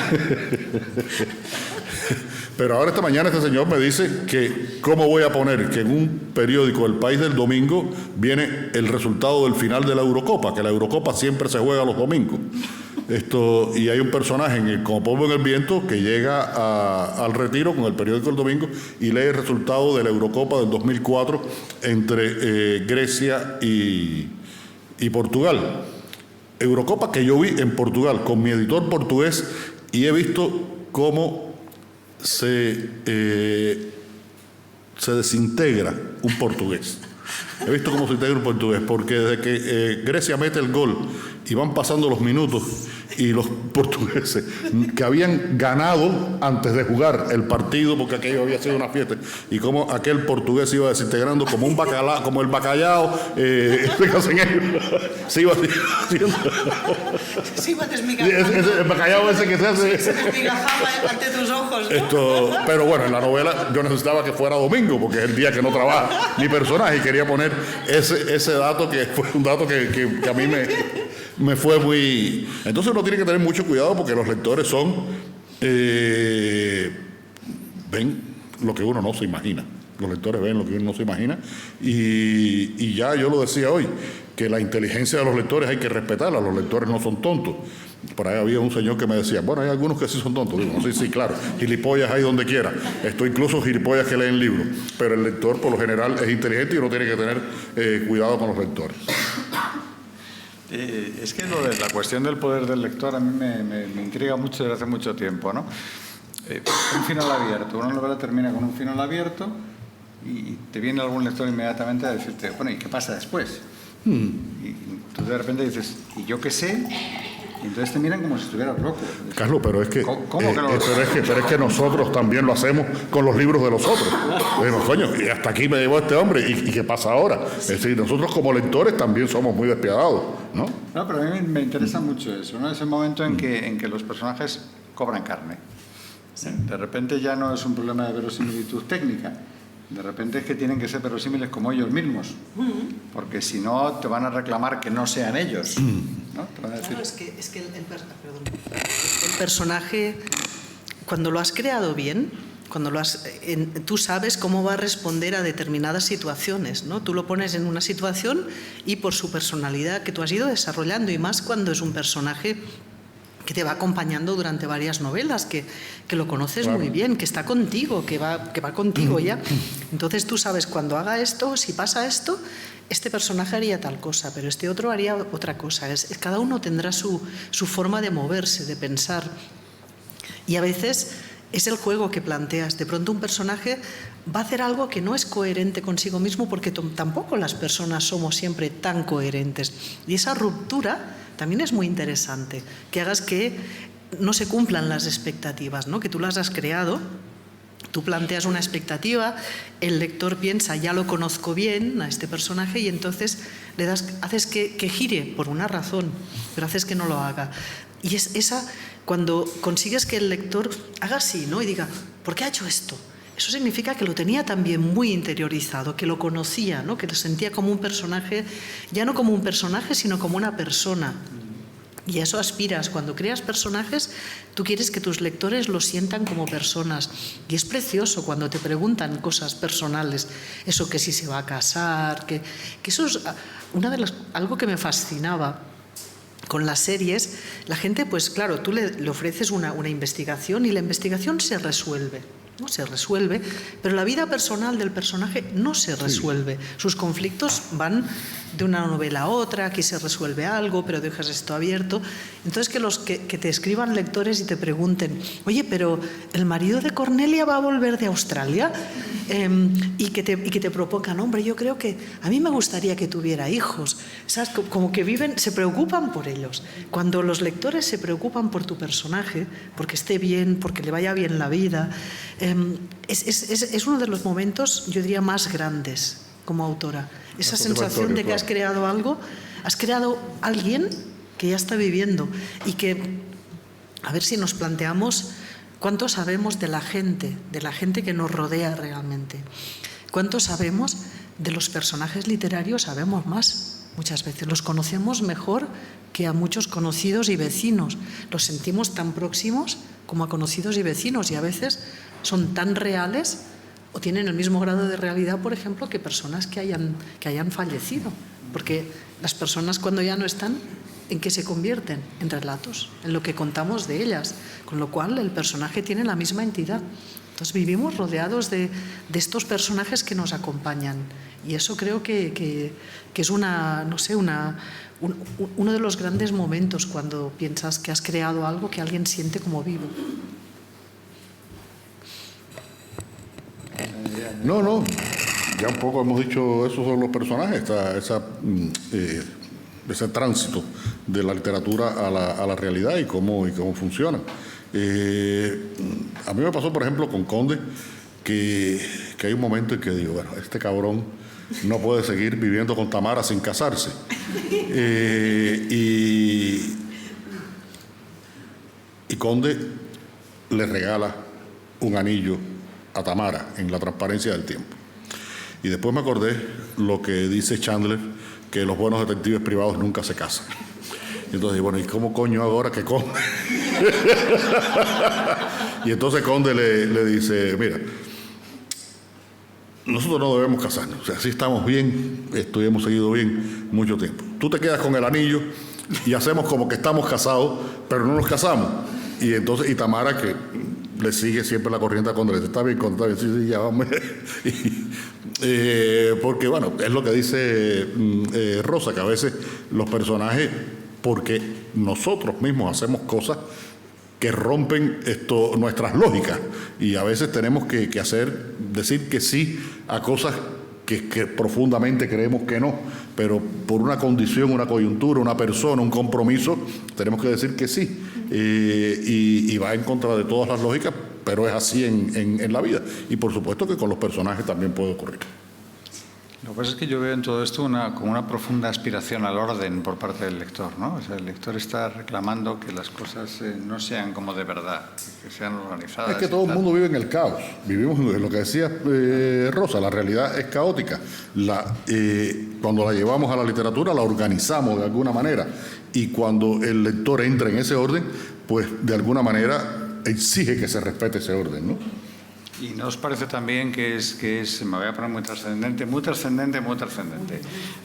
pero ahora esta mañana este señor me dice que cómo voy a poner que en un periódico El País del domingo viene el resultado del final de la Eurocopa, que la Eurocopa siempre se juega los domingos. Y hay un personaje como Polvo en el Viento que llega al Retiro con el periódico El Domingo y lee el resultado de la Eurocopa del 2004 entre Grecia y Portugal. Eurocopa que yo vi en Portugal con mi editor portugués, y he visto cómo se desintegra un portugués. He visto cómo se integra un portugués, porque desde que Grecia mete el gol y van pasando los minutos, y los portugueses que habían ganado antes de jugar el partido, porque aquello había sido una fiesta, y como aquel portugués se iba desintegrando como un bacalao, como el bacallao, se iba haciendo. Se iba desmigajando. El bacallao ese que se hace. Se desmigajaba ante tus ojos, ¿no? Pero bueno, en la novela yo necesitaba que fuera domingo, porque es el día que no trabaja mi personaje, y quería poner ese dato, que fue un dato que a mí me fue muy... Entonces uno tiene que tener mucho cuidado, porque los lectores ven lo que uno no se imagina. Los lectores ven lo que uno no se imagina, y ya yo lo decía hoy, que la inteligencia de los lectores hay que respetarla. Los lectores no son tontos. Por ahí había un señor que me decía, bueno, hay algunos que sí son tontos. Digo, sí, claro, gilipollas hay donde quiera. Incluso gilipollas que leen libros. Pero el lector, por lo general, es inteligente, y uno tiene que tener cuidado con los lectores. Es que la cuestión del poder del lector a mí me intriga mucho desde hace mucho tiempo, ¿no? Un final abierto. Una novela termina con un final abierto y te viene algún lector inmediatamente a decirte, bueno, ¿y qué pasa después? Y tú de repente dices, ¿y yo qué sé? Y entonces te miran como si estuvieras loco. Carlos, pero es que, ¿Cómo que no? pero es que nosotros también lo hacemos con los libros de los otros. Decimos, coño, y hasta aquí me llevó este hombre, ¿y qué pasa ahora? Es decir, nosotros como lectores también somos muy despiadados, ¿no? No, pero a mí me interesa mucho eso, ¿no? Ese momento en que los personajes cobran carne. De repente ya no es un problema de verosimilitud técnica. De repente es que tienen que ser verosímiles como ellos mismos, porque si no te van a reclamar que no sean ellos, ¿no? Te van a decir... Claro, es que el personaje, cuando lo has creado bien, tú sabes cómo va a responder a determinadas situaciones, ¿no? Tú lo pones en una situación y por su personalidad que tú has ido desarrollando, y más cuando es un personaje que te va acompañando durante varias novelas, que lo conoces muy bien, que está contigo, que va contigo ya. Entonces tú sabes, cuando haga esto, si pasa esto, este personaje haría tal cosa, pero este otro haría otra cosa. Cada uno tendrá su forma de moverse, de pensar. Y a veces es el juego que planteas. De pronto un personaje va a hacer algo que no es coherente consigo mismo, porque tampoco las personas somos siempre tan coherentes. Y esa ruptura también es muy interesante, que hagas que no se cumplan las expectativas, ¿no? Que tú las has creado, tú planteas una expectativa, el lector piensa, ya lo conozco bien a este personaje, y entonces haces que gire por una razón, pero haces que no lo haga. Y es esa, cuando consigues que el lector haga así, ¿no? Y diga, ¿por qué ha hecho esto? Eso significa que lo tenía también muy interiorizado, que lo conocía, ¿no? Que lo sentía como un personaje, ya no como un personaje, sino como una persona. Y a eso aspiras. Cuando creas personajes, tú quieres que tus lectores lo sientan como personas. Y es precioso cuando te preguntan cosas personales. Eso, que si se va a casar, que eso es algo que me fascinaba. Con las series, la gente, pues claro, tú le ofreces una investigación, y la investigación se resuelve. No se resuelve, pero la vida personal del personaje no se resuelve. Sus conflictos van de una novela a otra, aquí se resuelve algo, pero dejas esto abierto. Entonces que te escriban lectores y te pregunten, oye, pero ¿el marido de Cornelia va a volver de Australia? Y que te propongan, hombre, yo creo que a mí me gustaría que tuviera hijos. ¿Sabes? Como que se preocupan por ellos. Cuando los lectores se preocupan por tu personaje, porque esté bien, porque le vaya bien la vida, es uno de los momentos, yo diría, más grandes como autora. Esa sensación de que has creado algo, has creado a alguien que ya está viviendo, y que, a ver si nos planteamos cuánto sabemos de la gente que nos rodea realmente. ¿Cuánto sabemos de los personajes literarios? Sabemos más. Muchas veces los conocemos mejor que a muchos conocidos y vecinos. Los sentimos tan próximos como a conocidos y vecinos, y a veces son tan reales o tienen el mismo grado de realidad, por ejemplo, que personas que hayan fallecido. Porque las personas, cuando ya no están, ¿en qué se convierten? En relatos, en lo que contamos de ellas. Con lo cual el personaje tiene la misma entidad. Entonces vivimos rodeados de estos personajes que nos acompañan. Y eso creo que es uno de los grandes momentos cuando piensas que has creado algo que alguien siente como vivo. No, ya un poco hemos dicho eso sobre los personajes, ese tránsito de la literatura a la realidad y cómo funciona. A mí me pasó, por ejemplo, con Conde, que hay un momento en que digo, bueno, este cabrón no puede seguir viviendo con Tamara sin casarse. Y Conde le regala un anillo a Tamara en La transparencia del tiempo. Y después me acordé lo que dice Chandler, que los buenos detectives privados nunca se casan. Y entonces, bueno, ¿y cómo coño ahora que Conde? Y entonces Conde le dice, mira, nosotros no debemos casarnos. O sea, sí estamos bien, hemos seguido bien mucho tiempo. Tú te quedas con el anillo y hacemos como que estamos casados, pero no nos casamos. Y entonces, y Tamara, que le sigue siempre la corriente a Conde, está bien, sí, ya vamos. Porque, bueno, es lo que dice Rosa, que a veces los personajes, porque nosotros mismos hacemos cosas que rompen nuestras lógicas, y a veces tenemos que decir que sí a cosas que profundamente creemos que no, pero por una condición, una coyuntura, una persona, un compromiso, tenemos que decir que sí. Y va en contra de todas las lógicas, pero es así en la vida. Y por supuesto que con los personajes también puede ocurrir. Lo que pasa es que yo veo en todo esto como una profunda aspiración al orden por parte del lector, ¿no? O sea, el lector está reclamando que las cosas no sean como de verdad, que sean organizadas. Es que todo el mundo vive en el caos. Vivimos en lo que decía Rosa, la realidad es caótica. Cuando la llevamos a la literatura la organizamos de alguna manera, y cuando el lector entra en ese orden, pues de alguna manera exige que se respete ese orden, ¿no? ¿Y no os parece también que es, me voy a poner muy trascendente, muy trascendente, muy trascendente?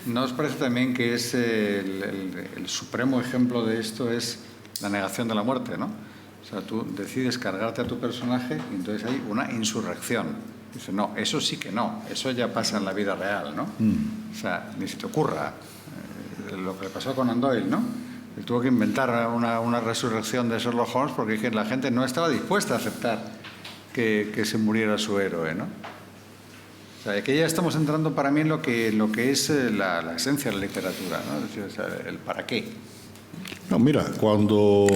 ¿No os parece también que es el supremo ejemplo de esto es la negación de la muerte, ¿no? O sea, tú decides cargarte a tu personaje y entonces hay una insurrección. Dice, no, eso sí que no, eso ya pasa en la vida real, ¿no? O sea, ni se te ocurra lo que le pasó con Conan Doyle, ¿no? Él tuvo que inventar una resurrección de Sherlock Holmes porque la gente no estaba dispuesta a aceptar que se muriera su héroe, ¿no? O sea, aquí ya estamos entrando para mí en lo que es la esencia de la literatura, ¿no? Es decir, o sea, el para qué. No, mira, cuando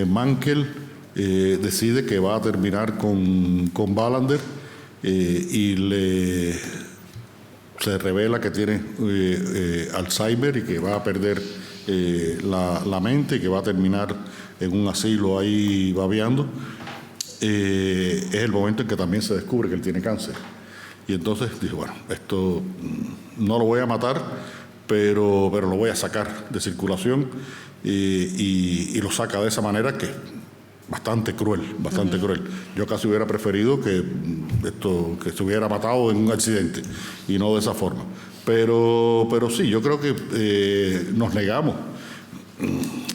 Mankell decide que va a terminar con Wallander y se revela que tiene Alzheimer y que va a perder la mente y que va a terminar en un asilo ahí babeando, es el momento en que también se descubre que él tiene cáncer. Y entonces dice, bueno, esto no lo voy a matar, pero lo voy a sacar de circulación, y lo saca de esa manera que es bastante cruel, bastante cruel. Yo casi hubiera preferido que se hubiera matado en un accidente y no de esa forma. Pero sí, yo creo que nos negamos.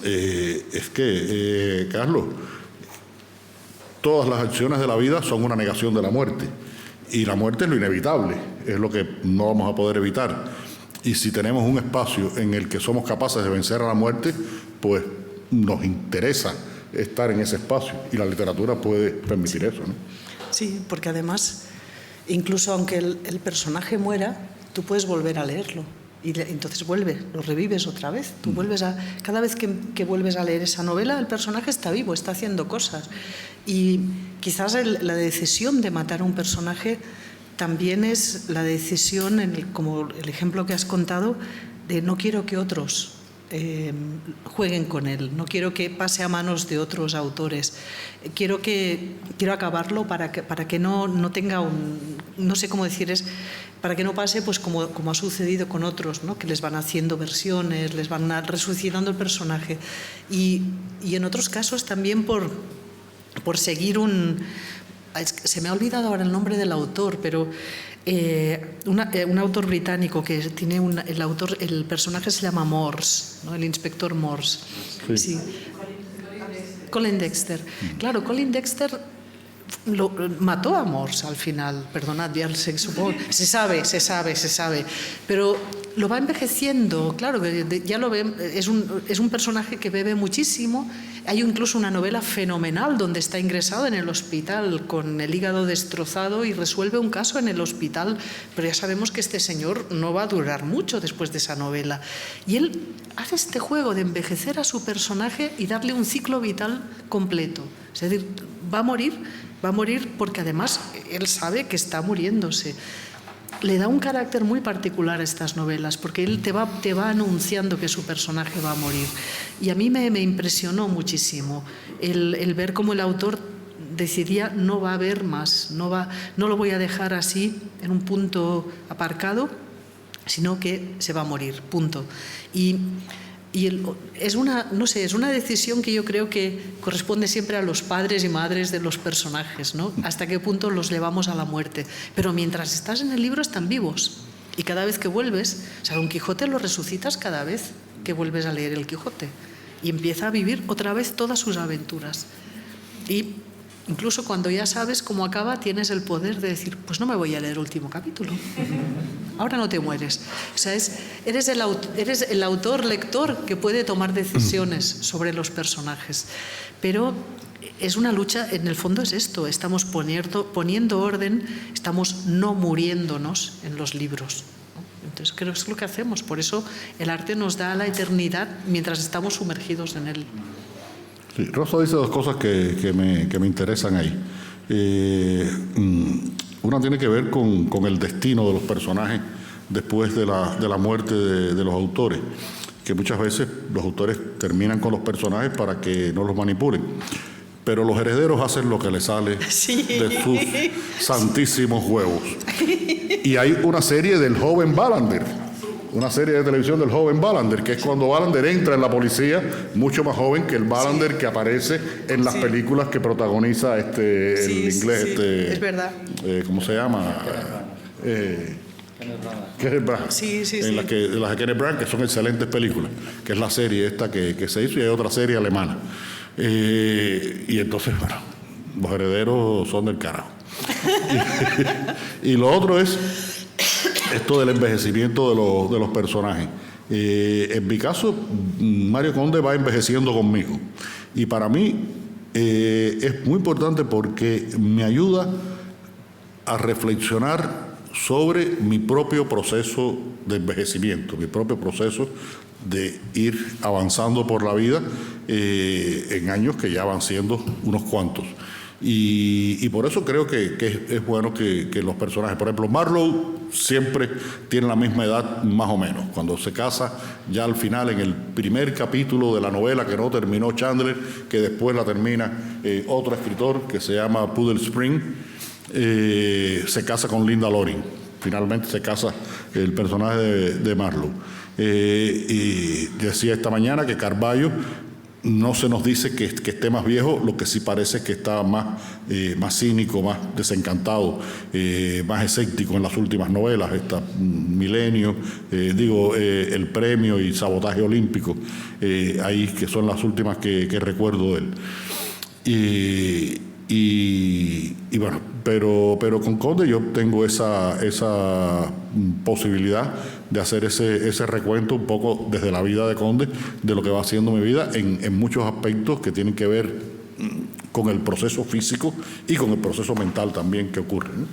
Es que, Carlos, todas las acciones de la vida son una negación de la muerte. Y la muerte es lo inevitable, es lo que no vamos a poder evitar. Y si tenemos un espacio en el que somos capaces de vencer a la muerte, pues nos interesa estar en ese espacio. Y la literatura puede permitir eso, ¿no? Sí, porque además, incluso aunque el personaje muera, tú puedes volver a leerlo. Y entonces lo revives otra vez. Tú cada vez que vuelves a leer esa novela, el personaje está vivo, está haciendo cosas. Y quizás la decisión de matar a un personaje también es la decisión, como el ejemplo que has contado, de no quiero que otros jueguen con él, no quiero que pase a manos de otros autores, quiero acabarlo para que no tenga no sé cómo decir, para que no pase pues como ha sucedido con otros, ¿no? Que les van haciendo versiones, les van resucitando el personaje, y en otros casos también por seguir se me ha olvidado ahora el nombre del autor, pero un autor británico que tiene el personaje se llama Morse, ¿no? El inspector Morse. Sí. Colin Dexter. Claro, Colin Dexter mató a Morse al final, perdonad, ya se sabe, pero lo va envejeciendo, claro, ya lo ven, es un personaje que bebe muchísimo. Hay incluso una novela fenomenal donde está ingresado en el hospital con el hígado destrozado y resuelve un caso en el hospital, pero ya sabemos que este señor no va a durar mucho después de esa novela. Y él hace este juego de envejecer a su personaje y darle un ciclo vital completo. Es decir, va a morir porque además él sabe que está muriéndose. Le da un carácter muy particular a estas novelas, porque él te va anunciando que su personaje va a morir. Y a mí me impresionó muchísimo el ver cómo el autor decidía no va a haber más, no lo voy a dejar así en un punto aparcado, sino que se va a morir, punto. Y es una decisión que yo creo que corresponde siempre a los padres y madres de los personajes, ¿no? Hasta qué punto los llevamos a la muerte. Pero mientras estás en el libro están vivos. Y cada vez que vuelves, o sea, Don Quijote lo resucitas cada vez que vuelves a leer el Quijote. Y empieza a vivir otra vez todas sus aventuras. Y incluso cuando ya sabes cómo acaba, tienes el poder de decir, pues no me voy a leer el último capítulo. Ahora no te mueres. O sea, eres el autor, lector, que puede tomar decisiones sobre los personajes. Pero es una lucha, en el fondo es esto, estamos poniendo orden, estamos no muriéndonos en los libros. Entonces creo que es lo que hacemos, por eso el arte nos da la eternidad mientras estamos sumergidos en él. Sí, Rosa dice dos cosas que me interesan ahí. Una tiene que ver con el destino de los personajes después de la muerte de los autores, que muchas veces los autores terminan con los personajes para que no los manipulen. Pero los herederos hacen lo que les sale de sus santísimos huevos. Y hay una serie del joven Wallander, una serie de televisión del joven Wallander, que es cuando Wallander entra en la policía, mucho más joven que el Wallander que aparece en las películas que protagoniza el inglés. Es verdad. ¿Cómo se llama? Kenneth Branagh. Las de Kenneth Branagh, que son excelentes películas, que es la serie esta que se hizo, y hay otra serie alemana. Y entonces, bueno, los herederos son del carajo. Y lo otro es esto del envejecimiento de los personajes. En mi caso, Mario Conde va envejeciendo conmigo. Y para mí es muy importante porque me ayuda a reflexionar sobre mi propio proceso de envejecimiento, mi propio proceso de ir avanzando por la vida en años que ya van siendo unos cuantos. Y por eso creo que es bueno que los personajes, por ejemplo, Marlowe siempre tiene la misma edad más o menos. Cuando se casa, ya al final, en el primer capítulo de la novela que no terminó Chandler, que después la termina otro escritor que se llama Poodle Spring, se casa con Linda Loring. Finalmente se casa el personaje de Marlowe. Y decía esta mañana que Carballo no se nos dice que esté más viejo, lo que sí parece es que está más cínico, más desencantado, más escéptico en las últimas novelas, Milenio, El Premio y Sabotaje Olímpico, ahí que son las últimas que recuerdo de él. Y bueno, pero con Conde yo tengo esa posibilidad de hacer ese recuento un poco desde la vida de Conde, de lo que va haciendo mi vida en muchos aspectos que tienen que ver con el proceso físico y con el proceso mental también que ocurre, ¿no?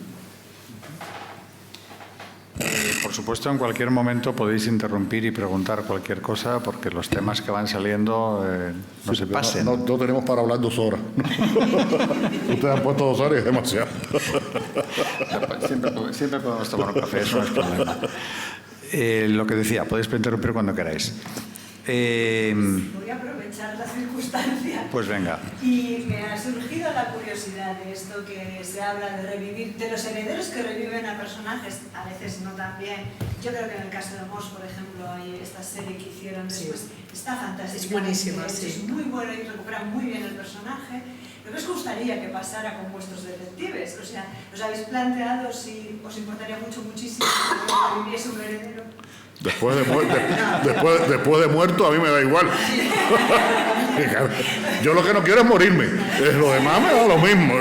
Por supuesto, en cualquier momento podéis interrumpir y preguntar cualquier cosa, porque los temas que van saliendo no se pasen. No tenemos para hablar 2 horas. Ustedes han puesto 2 horas y es demasiado. Siempre podemos tomar un café, eso no es problema. Lo que decía, podéis interrumpir cuando queráis. Voy a aprovechar la circunstancia. Pues venga. Y me ha surgido la curiosidad de esto que se habla de revivir, de los herederos que reviven a personajes, a veces no tan bien. Yo creo que en el caso de Moss, por ejemplo, hay esta serie que hicieron después, está fantástica. Es buenísima, Es muy buena y recupera muy bien el personaje. ¿Qué os gustaría que pasara con vuestros detectives? O sea, ¿os habéis planteado si os importaría muchísimo que reviviese un heredero? Después de muerto, a mí me da igual. Yo lo que no quiero es morirme. Lo demás me da lo mismo.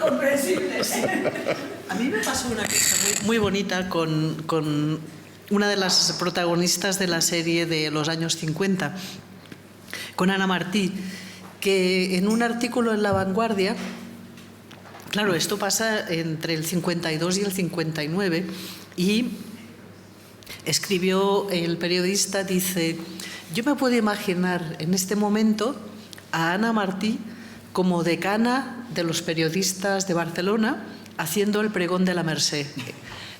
Comprensible, sí. A mí me pasó una cosa muy bonita con una de las protagonistas de la serie de los años 50, con Ana Martí, que en un artículo en La Vanguardia, claro, esto pasa entre el 52 y el 59, y escribió el periodista, dice: yo me puedo imaginar en este momento a Ana Martí como decana de los periodistas de Barcelona haciendo el pregón de la Mercè.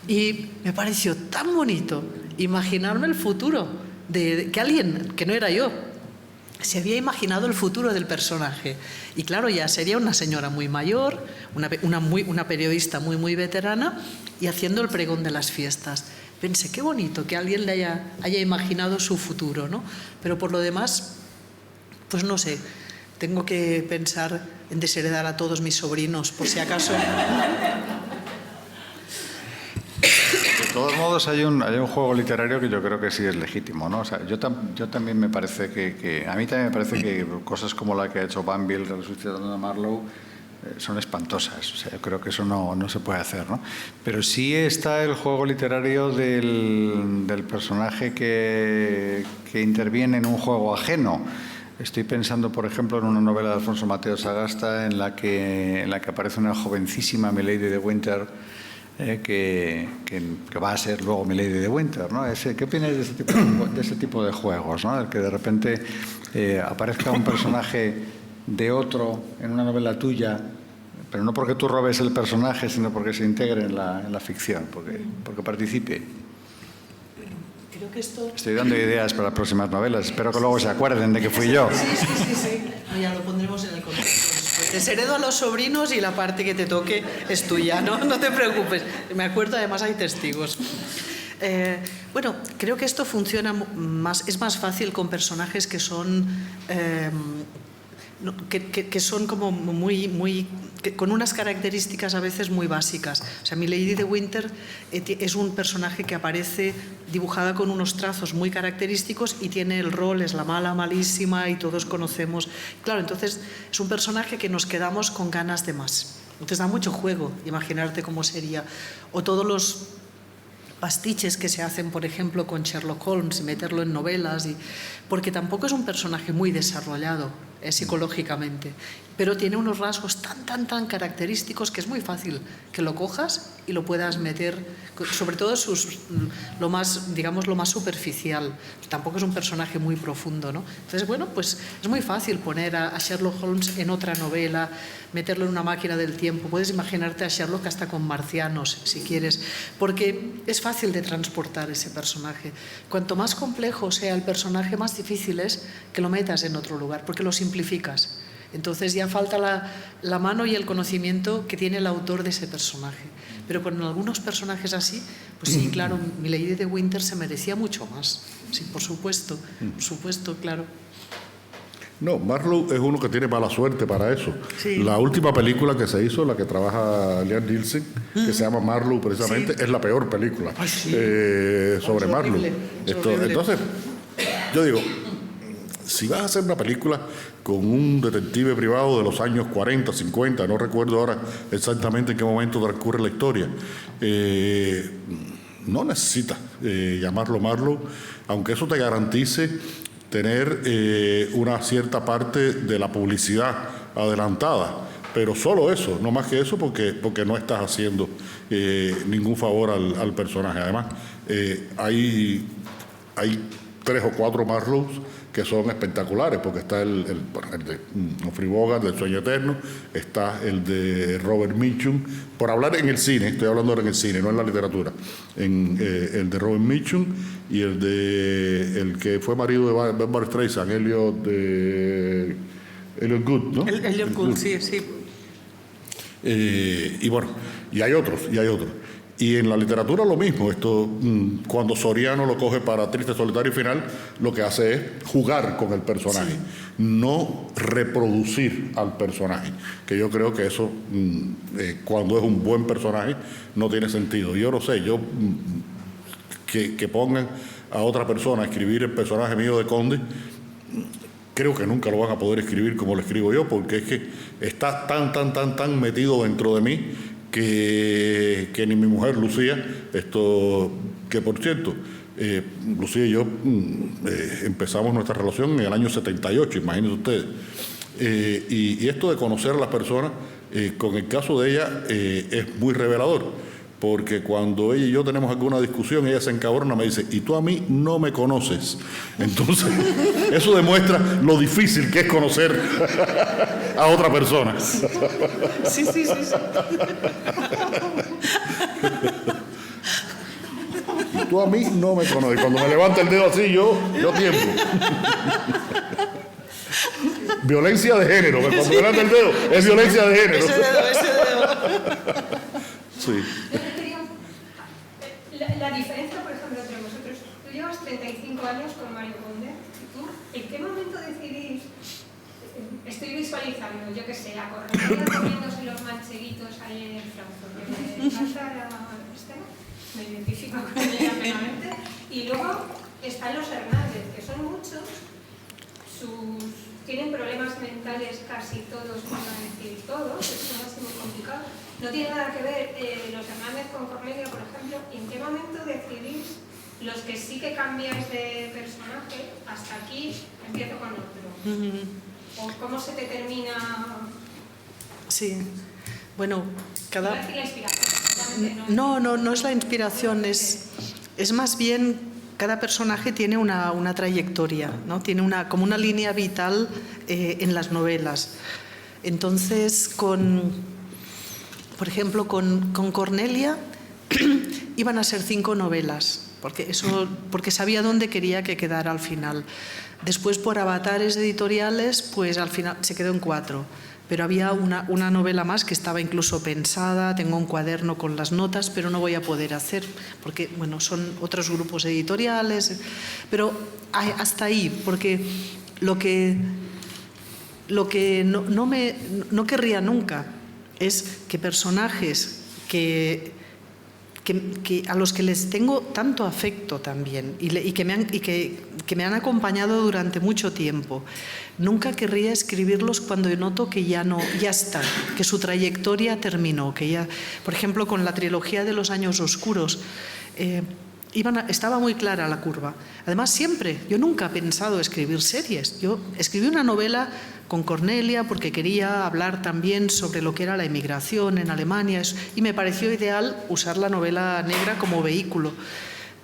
Y me pareció tan bonito imaginarme el futuro de que alguien, que no era yo, se había imaginado el futuro del personaje. Y claro, ya sería una señora muy mayor, una periodista muy veterana, y haciendo el pregón de las fiestas. Pensé, qué bonito que alguien le haya imaginado su futuro, ¿no? Pero por lo demás, pues no sé, tengo que pensar en desheredar a todos mis sobrinos, por si acaso. De todos modos, hay un juego literario que yo creo que sí es legítimo, ¿no? O sea, yo también me parece a mí también me parece que cosas como la que ha hecho Banville resucitando a Marlowe son espantosas. O sea, yo creo que eso no se puede hacer, ¿no? Pero sí está el juego literario del personaje que interviene en un juego ajeno. Estoy pensando, por ejemplo, en una novela de Alfonso Mateo Sagasta en la que aparece una jovencísima Milady de Winter que va a ser luego Milady de Winter, ¿no? ¿Qué opináis de ese tipo de juegos, ¿no? El que de repente aparezca un personaje de otro en una novela tuya, pero no porque tú robes el personaje, sino porque se integre en la ficción, porque participe. Creo que esto... Estoy dando ideas para las próximas novelas. Espero que luego se acuerden de que fui yo. Sí. Ya lo pondremos en el contexto. Te heredo a los sobrinos y la parte que te toque es tuya, ¿no? No te preocupes. Me acuerdo, además hay testigos. Bueno, creo que esto funciona más, es más fácil con personajes que son... que son como con unas características a veces muy básicas. O sea, Milady de Winter es un personaje que aparece dibujada con unos trazos muy característicos y tiene el rol, es la mala, malísima y todos conocemos. Claro, entonces es un personaje que nos quedamos con ganas de más. Entonces da mucho juego imaginarte cómo sería. O todos los pastiches que se hacen, por ejemplo, con Sherlock Holmes, meterlo en novelas, porque tampoco es un personaje muy desarrollado psicológicamente, pero tiene unos rasgos tan característicos que es muy fácil que lo cojas y lo puedas meter, sobre todo lo más superficial. Tampoco es un personaje muy profundo, ¿no? Entonces, bueno, pues es muy fácil poner a Sherlock Holmes en otra novela, meterlo en una máquina del tiempo. Puedes imaginarte a Sherlock hasta con marcianos, si quieres, porque es fácil de transportar ese personaje. Cuanto más complejo sea el personaje, más difícil es que lo metas en otro lugar, porque lo simplificas. Entonces ya falta la mano y el conocimiento que tiene el autor de ese personaje. Pero con algunos personajes así, pues sí, claro, Milady de Winter se merecía mucho más. Sí, por supuesto, claro. No, Marlowe es uno que tiene mala suerte para eso. Sí. La última película que se hizo, la que trabaja Liam Neeson, que se llama Marlowe precisamente, es la peor película sobre Marlowe. Entonces, yo digo, si vas a hacer una película con un detective privado de los años 40, 50, no recuerdo ahora exactamente en qué momento transcurre la historia, no necesitas llamarlo Marlowe, aunque eso te garantice tener una cierta parte de la publicidad adelantada, pero solo eso, no más que eso, porque no estás haciendo ningún favor al personaje. Además, hay 3 o 4 Marlowes que son espectaculares, porque está el de Humphrey Bogart, del Sueño Eterno, está el de Robert Mitchum, por hablar en el cine, estoy hablando ahora en el cine, no en la literatura, el de Robert Mitchum y el que fue marido de Barbra Streisand, Elliot Gould, ¿no? Elliot Gould, sí. Y bueno, y hay otros. Y en la literatura lo mismo, cuando Soriano lo coge para Triste, Solitario y Final, lo que hace es jugar con el personaje, no reproducir al personaje, que yo creo que eso, cuando es un buen personaje, no tiene sentido. Yo no sé, que pongan a otra persona a escribir el personaje mío de Conde, creo que nunca lo van a poder escribir como lo escribo yo, porque es que está tan metido dentro de mí, que ni mi mujer Lucía, que por cierto, Lucía y yo empezamos nuestra relación en el año 78, imagínense ustedes, y esto de conocer a las personas, con el caso de ella, es muy revelador, porque cuando ella y yo tenemos alguna discusión, ella se encabrona, me dice, y tú a mí no me conoces. Entonces, eso demuestra lo difícil que es conocer a otra persona. Sí. Y tú a mí no me conoces. Cuando me levanta el dedo así, yo tiempo. Violencia de género, cuando me levanta el dedo, es violencia de género. Ese dedo. Sí. La diferencia, por ejemplo, entre vosotros, tú llevas 35 años con Mario Conde, y tú, ¿en qué momento decidís? Estoy visualizando, yo qué sé, a Cornelia comiéndose los mancheguitos ahí en el Frankfurt, que me encanta me identifico con ella plenamente, y luego están los Hernández, que son muchos, tienen problemas mentales casi todos, por no decir todos, es muy complicado. No tiene nada que ver los Hernández con Cornelia, por ejemplo. ¿En qué momento decidís los que sí que cambias de personaje, hasta aquí empiezo con otro. ¿O cómo se determina? Sí, bueno, Iba a decir la inspiración. No es la inspiración, es más bien cada personaje tiene una trayectoria, ¿no? Tiene como una línea vital en las novelas. Entonces, por ejemplo, con Cornelia iban a ser 5 novelas, porque sabía dónde quería que quedara al final. Después, por avatares editoriales, pues al final se quedó en 4. Pero había una novela más que estaba incluso pensada, tengo un cuaderno con las notas, pero no voy a poder hacer, porque bueno, son otros grupos editoriales, pero hasta ahí, porque lo que no querría nunca es que personajes a los que les tengo tanto afecto también y que me han acompañado durante mucho tiempo. Nunca querría escribirlos cuando noto que ya está, que su trayectoria terminó, que ya, por ejemplo, con la trilogía de los años oscuros, estaba muy clara la curva. Además, yo nunca he pensado escribir series. Yo escribí una novela con Cornelia porque quería hablar también sobre lo que era la emigración en Alemania y me pareció ideal usar la novela negra como vehículo.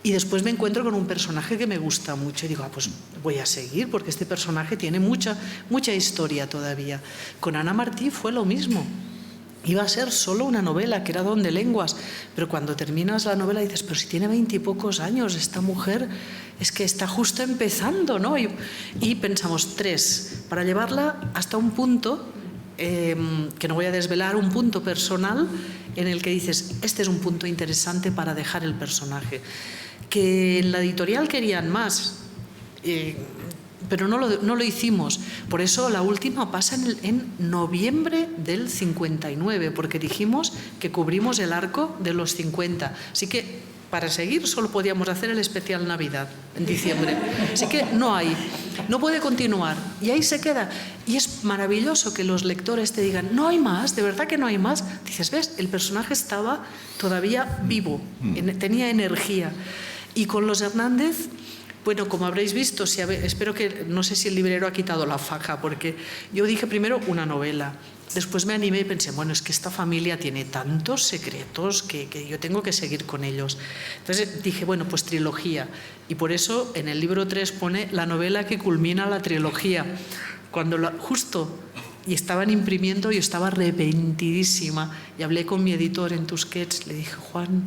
Y después me encuentro con un personaje que me gusta mucho y digo, pues voy a seguir porque este personaje tiene mucha historia todavía. Con Ana Martí fue lo mismo. Iba a ser solo una novela, que era Don de Lenguas, pero cuando terminas la novela dices, pero si tiene 20 y pocos años, esta mujer es que está justo empezando, ¿no? Y pensamos 3, para llevarla hasta un punto, que no voy a desvelar, un punto personal en el que dices, este es un punto interesante para dejar el personaje. Que en la editorial querían más, pero no lo hicimos. Por eso la última pasa en noviembre del 59, porque dijimos que cubrimos el arco de los 50. Así que para seguir solo podíamos hacer el especial Navidad en diciembre. Así que no puede continuar. Y ahí se queda. Y es maravilloso que los lectores te digan, no hay más, de verdad que no hay más. Dices, ¿ves? El personaje estaba todavía vivo, tenía energía. Y con los Hernández, bueno, como habréis visto, espero que, no sé si el librero ha quitado la faja, porque yo dije primero una novela, después me animé y pensé, bueno, es que esta familia tiene tantos secretos que yo tengo que seguir con ellos. Entonces dije, bueno, pues trilogía. Y por eso en el libro 3 pone la novela que culmina la trilogía. Cuando justo y estaban imprimiendo, yo estaba arrepentidísima y hablé con mi editor en Tusquets, le dije, Juan,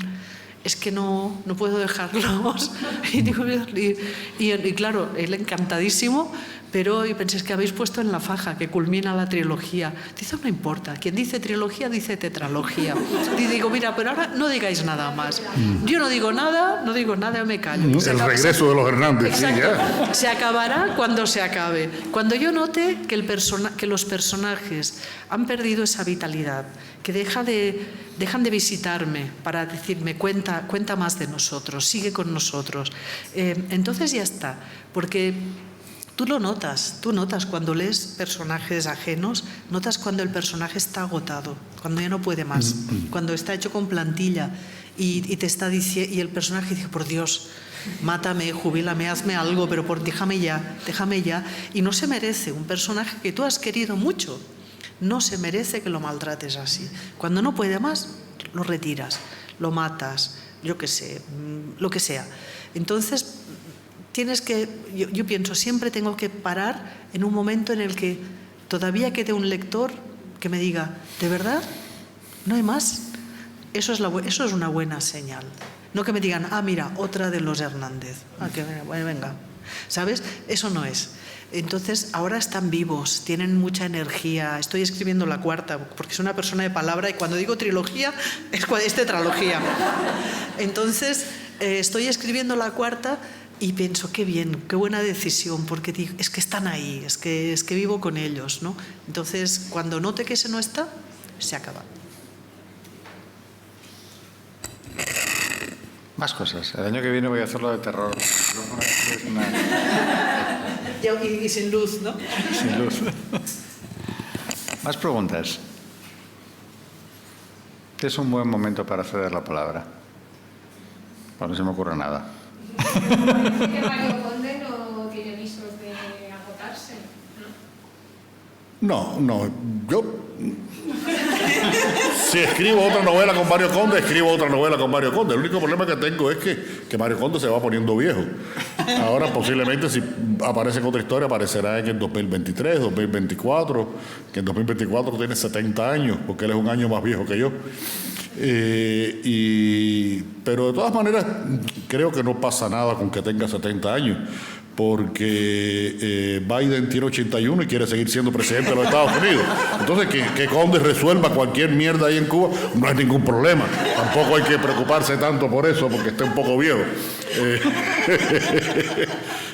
es que no puedo dejarlos. Y claro, él encantadísimo, pero yo pensé, es que habéis puesto en la faja que culmina la trilogía. Dice, no importa, quien dice trilogía dice tetralogía. Y digo, mira, pero ahora no digáis nada más. Yo no digo nada, me callo. El regreso de los Hernández. Exacto. Sí, ya. Se acabará cuando se acabe. Cuando yo note que los personajes han perdido esa vitalidad, que dejan de visitarme para decirme, cuenta más de nosotros, sigue con nosotros. Entonces ya está, porque tú notas cuando lees personajes ajenos, notas cuando el personaje está agotado, cuando ya no puede más, cuando está hecho con plantilla y te está diciendo, y el personaje dice, por Dios, mátame, jubílame, hazme algo, pero déjame ya. Y no se merece un personaje que tú has querido mucho. No se merece que lo maltrates así. Cuando no puede más, lo retiras, lo matas, yo qué sé, lo que sea. Entonces, yo pienso, siempre tengo que parar en un momento en el que todavía quede un lector que me diga, ¿de verdad? ¿No hay más? Eso es una buena señal. No que me digan, mira, otra de los Hernández. Venga. ¿Sabes? Eso no es. Entonces, ahora están vivos, tienen mucha energía. Estoy escribiendo la 4ª, porque soy una persona de palabra y cuando digo trilogía, es tetralogía. Entonces, estoy escribiendo la 4ª y pienso, qué bien, qué buena decisión, porque digo, es que están ahí, es que vivo con ellos, ¿no? Entonces, cuando note que ese no está, se acaba. Más cosas. El año que viene voy a hacerlo de terror. Y sin luz, ¿no? Sin luz. Más preguntas. Es un buen momento para ceder la palabra. No se me ocurre nada. Parece que Mario Conde no tiene visos de agotarse, ¿no? No, yo si escribo otra novela con Mario Conde, escribo otra novela con Mario Conde. El único problema que tengo es que Mario Conde se va poniendo viejo. Ahora posiblemente si aparece en otra historia aparecerá en el 2023, 2024, que en 2024 tiene 70 años, porque él es un año más viejo que yo. Pero de todas maneras creo que no pasa nada con que tenga 70 años, porque Biden tiene 81 y quiere seguir siendo presidente de los Estados Unidos. Entonces, que Conde resuelva cualquier mierda ahí en Cuba no hay ningún problema. Tampoco hay que preocuparse tanto por eso, porque está un poco viejo.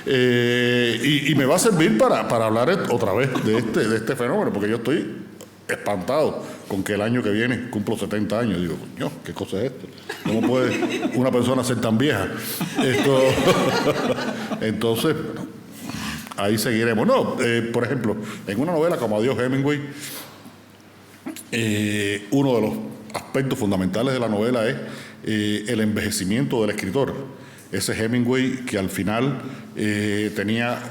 Y me va a servir para hablar otra vez de este fenómeno, porque yo estoy espantado con que el año que viene cumplo 70 años. Digo, coño, ¿qué cosa es esto? ¿Cómo puede una persona ser tan vieja? Entonces, bueno, ahí seguiremos. No, por ejemplo, en una novela como Adiós Hemingway, uno de los aspectos fundamentales de la novela es el envejecimiento del escritor. Ese Hemingway que al final tenía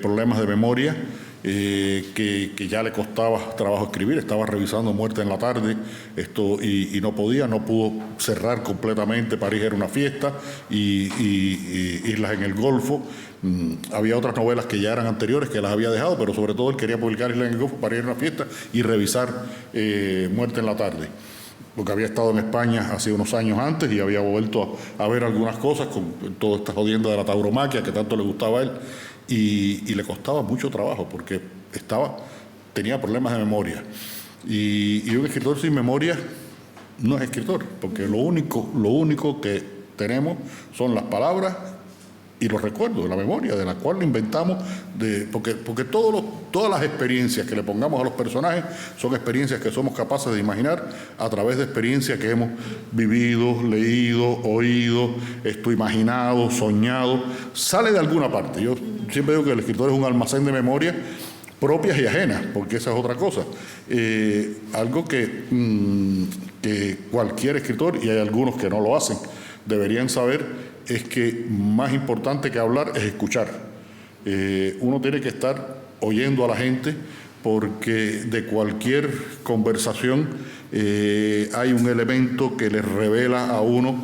problemas de memoria, que ya le costaba trabajo escribir, estaba revisando Muerte en la tarde, y no pudo cerrar completamente. París era una fiesta, y Islas en el Golfo. Había otras novelas que ya eran anteriores que las había dejado, pero sobre todo él quería publicar Islas en el Golfo, París era una fiesta y revisar Muerte en la tarde, porque había estado en España hace unos años antes y había vuelto a ver algunas cosas con toda esta jodienda de la tauromaquia que tanto le gustaba a él. Y le costaba mucho trabajo porque tenía problemas de memoria. Y un escritor sin memoria no es escritor, porque lo único que tenemos son las palabras y los recuerdos, la memoria, de la cual lo inventamos, porque todas las experiencias que le pongamos a los personajes son experiencias que somos capaces de imaginar a través de experiencias que hemos vivido, leído, oído, imaginado, soñado. Sale de alguna parte. Yo siempre digo que el escritor es un almacén de memoria propias y ajenas, porque esa es otra cosa. Algo que cualquier escritor, y hay algunos que no lo hacen, deberían saber, es que más importante que hablar es escuchar. Uno tiene que estar oyendo a la gente, porque de cualquier conversación hay un elemento que le revela a uno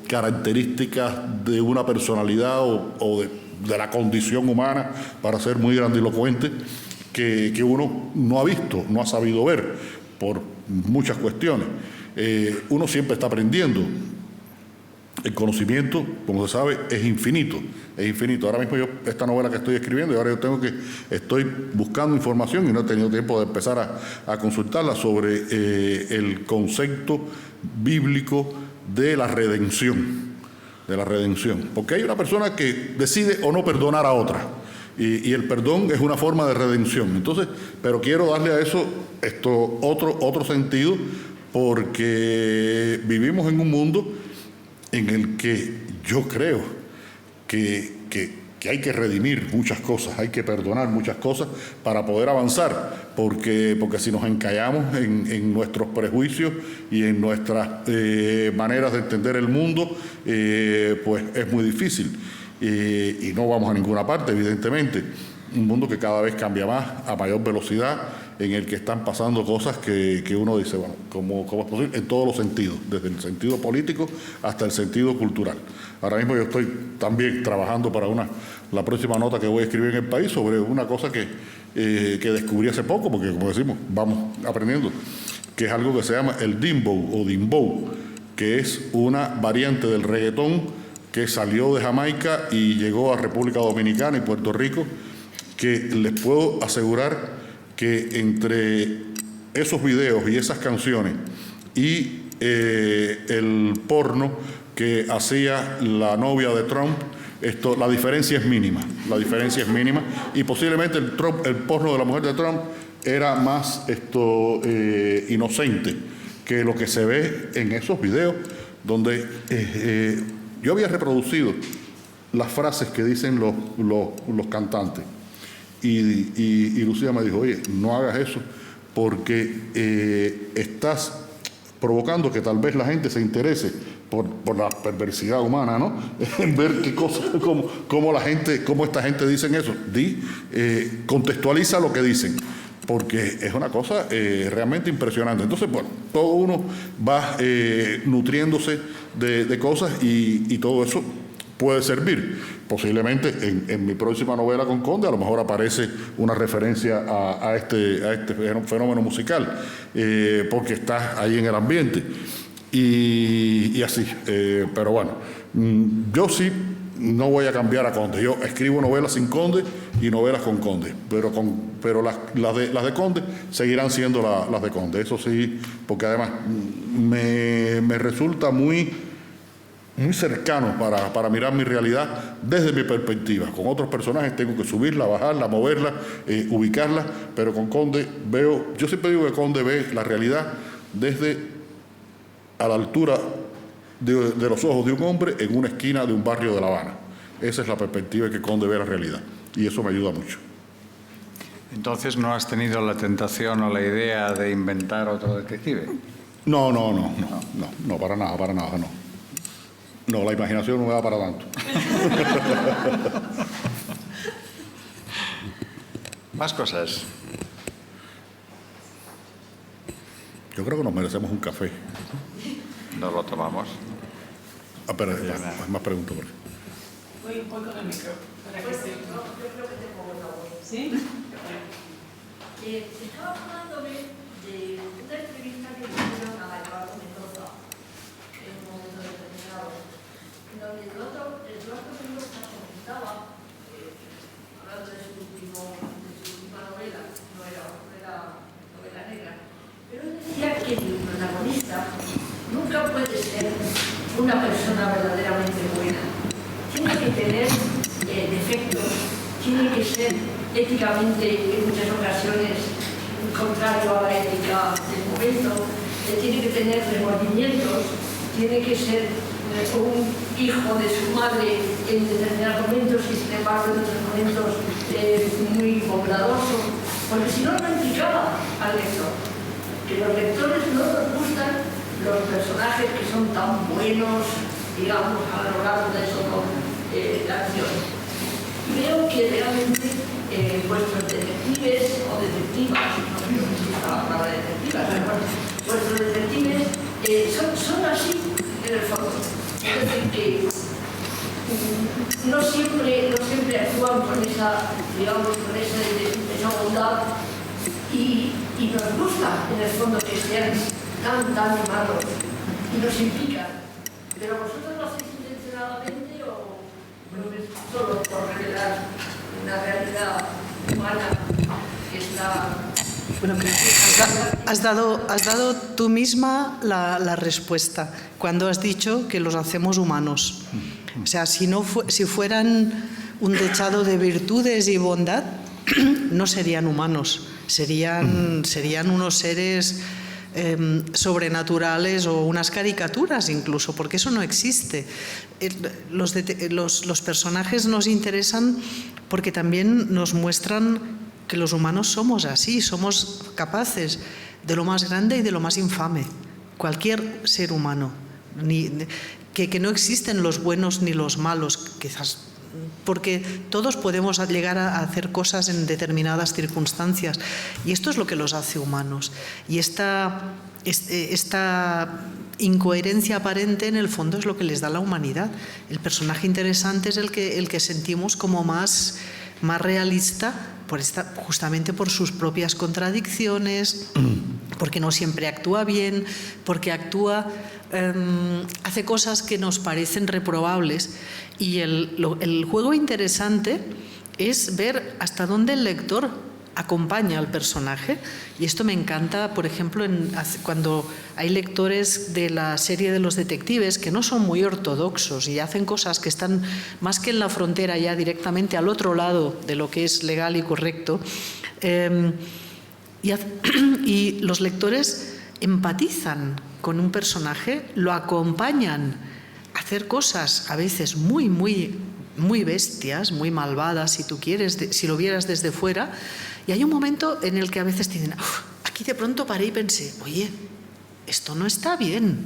características de una personalidad o de la condición humana, para ser muy grandilocuente, que uno no ha visto, no ha sabido ver por muchas cuestiones. Uno siempre está aprendiendo. El conocimiento, como se sabe, es infinito. Ahora mismo esta novela que estoy escribiendo, y ahora estoy buscando información y no he tenido tiempo de empezar a consultarla sobre el concepto bíblico de la redención. Porque hay una persona que decide o no perdonar a otra. Y el perdón es una forma de redención. Entonces, pero quiero darle a eso otro sentido, porque vivimos en un mundo en el que yo creo que hay que redimir muchas cosas, hay que perdonar muchas cosas para poder avanzar, porque si nos encallamos en nuestros prejuicios y en nuestras maneras de entender el mundo, pues es muy difícil, y no vamos a ninguna parte, evidentemente. Un mundo que cada vez cambia más, a mayor velocidad, en el que están pasando cosas que uno dice, bueno, ¿cómo es posible? En todos los sentidos, desde el sentido político hasta el sentido cultural. Ahora mismo yo estoy también trabajando para la próxima nota que voy a escribir en El País sobre una cosa que descubrí hace poco, porque como decimos, vamos aprendiendo, que es algo que se llama el dembow o dembow, que es una variante del reggaetón que salió de Jamaica y llegó a República Dominicana y Puerto Rico, que les puedo asegurar que entre esos videos y esas canciones y el porno que hacía la novia de Trump, la diferencia es mínima. Y posiblemente el porno de la mujer de Trump era más inocente que lo que se ve en esos videos, donde yo había reproducido las frases que dicen los cantantes. Y Lucía me dijo, oye, no hagas eso, porque estás provocando que tal vez la gente se interese por la perversidad humana, ¿no? En ver qué cosas, cómo esta gente dicen eso. Contextualiza lo que dicen, porque es una cosa realmente impresionante. Entonces, bueno, todo uno va nutriéndose de cosas y todo eso puede servir. Posiblemente en mi próxima novela con Conde a lo mejor aparece una referencia a este fenómeno musical, porque está ahí en el ambiente. Y así, pero bueno, yo sí no voy a cambiar a Conde. Yo escribo novelas sin Conde y novelas con Conde, pero las de Conde seguirán siendo las de Conde, eso sí, porque además me resulta muy cercano para mirar mi realidad desde mi perspectiva. Con otros personajes tengo que subirla, bajarla, moverla, ubicarla, pero con Conde yo siempre digo que Conde ve la realidad desde a la altura de los ojos de un hombre en una esquina de un barrio de La Habana. Esa es la perspectiva que Conde ve la realidad, y eso me ayuda mucho. Entonces, ¿no has tenido la tentación o la idea de inventar otro detective? No, para nada, no. No, la imaginación no me da para tanto. Más cosas. Yo creo que nos merecemos un café. Nos lo tomamos. Espera, más preguntas. Voy con el micro. Para que se... Yo creo que tengo buena voz. ¿Sí? Estaba hablándome de una entrevista que hicieron a Eduardo Mendoza en un momento determinado, en donde Eduardo Mendoza comentaba, hablando de su última novela, no era novela negra, pero él decía que el protagonista nunca puede ser una persona verdaderamente buena. Tiene que tener defectos, tiene que ser éticamente, en muchas ocasiones, contrario a la ética del momento, tiene que tener remordimientos, tiene que ser un hijo de su madre en determinados momentos y sin embargo en otros momentos muy bondadoso, porque si no, no implicaba al lector. Que los lectores no nos gustan los personajes que son tan buenos, digamos, a lo largo de la acción. Creo que realmente vuestros detectives o detectivas, no sé si está la palabra detectivas, pero bueno, vuestros detectives son así en el fondo. Es decir, que no siempre actúan con esa, digamos, con esa bondad y nos gusta en el fondo que sean tan malos y nos implican. Pero vosotros lo hacéis intencionadamente o solo por revelar una realidad humana que está... Bueno, creo que has dado tú misma la respuesta cuando has dicho que los hacemos humanos. O sea, si fueran un dechado de virtudes y bondad, no serían humanos, serían unos seres sobrenaturales o unas caricaturas incluso, porque eso no existe. Los personajes nos interesan porque también nos muestran que los humanos somos así, somos capaces de lo más grande y de lo más infame. Cualquier ser humano. Que no existen los buenos ni los malos, quizás, porque todos podemos llegar a hacer cosas en determinadas circunstancias. Y esto es lo que los hace humanos. Y esta incoherencia aparente, en el fondo, es lo que les da la humanidad. El personaje interesante es el que sentimos como más realista, justamente por sus propias contradicciones, porque no siempre actúa bien, porque hace cosas que nos parecen reprobables. Y el juego interesante es ver hasta dónde el lector acompaña al personaje. Y esto me encanta, por ejemplo, cuando hay lectores de la serie de los detectives que no son muy ortodoxos y hacen cosas que están más que en la frontera, ya directamente al otro lado de lo que es legal y correcto. Y los lectores empatizan con un personaje, lo acompañan a hacer cosas a veces muy bestias, muy malvadas, si tú quieres, si lo vieras desde fuera. Y hay un momento en el que a veces te dicen, aquí de pronto paré y pensé, oye, esto no está bien.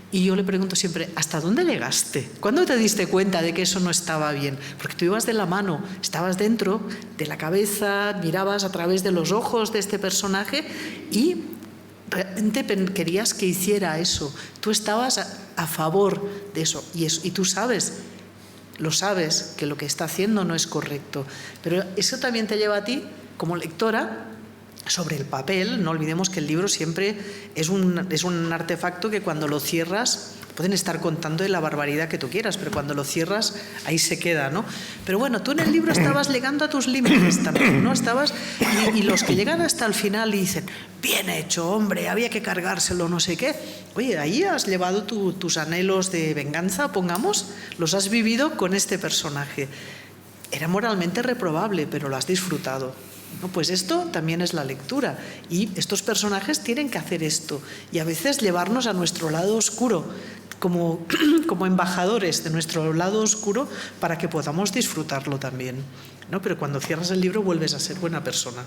Y yo le pregunto siempre, ¿hasta dónde llegaste? ¿Cuándo te diste cuenta de que eso no estaba bien? Porque tú ibas de la mano, estabas dentro de la cabeza, mirabas a través de los ojos de este personaje y realmente querías que hiciera eso. Tú estabas a favor de eso y tú sabes, lo sabes, que lo que está haciendo no es correcto. Pero eso también te lleva a ti, como lectora, sobre el papel. No olvidemos que el libro siempre es un artefacto que cuando lo cierras, pueden estar contando de la barbaridad que tú quieras, pero cuando lo cierras, ahí se queda, ¿no? Pero bueno, tú en el libro estabas llegando a tus límites también, ¿no? Y los que llegan hasta el final y dicen, bien hecho, hombre, había que cargárselo, no sé qué. Oye, ahí has llevado tus anhelos de venganza, pongamos, los has vivido con este personaje. Era moralmente reprobable, pero lo has disfrutado. No, pues esto también es la lectura y estos personajes tienen que hacer esto y a veces llevarnos a nuestro lado oscuro como embajadores de nuestro lado oscuro para que podamos disfrutarlo también, ¿no? Pero cuando cierras el libro vuelves a ser buena persona.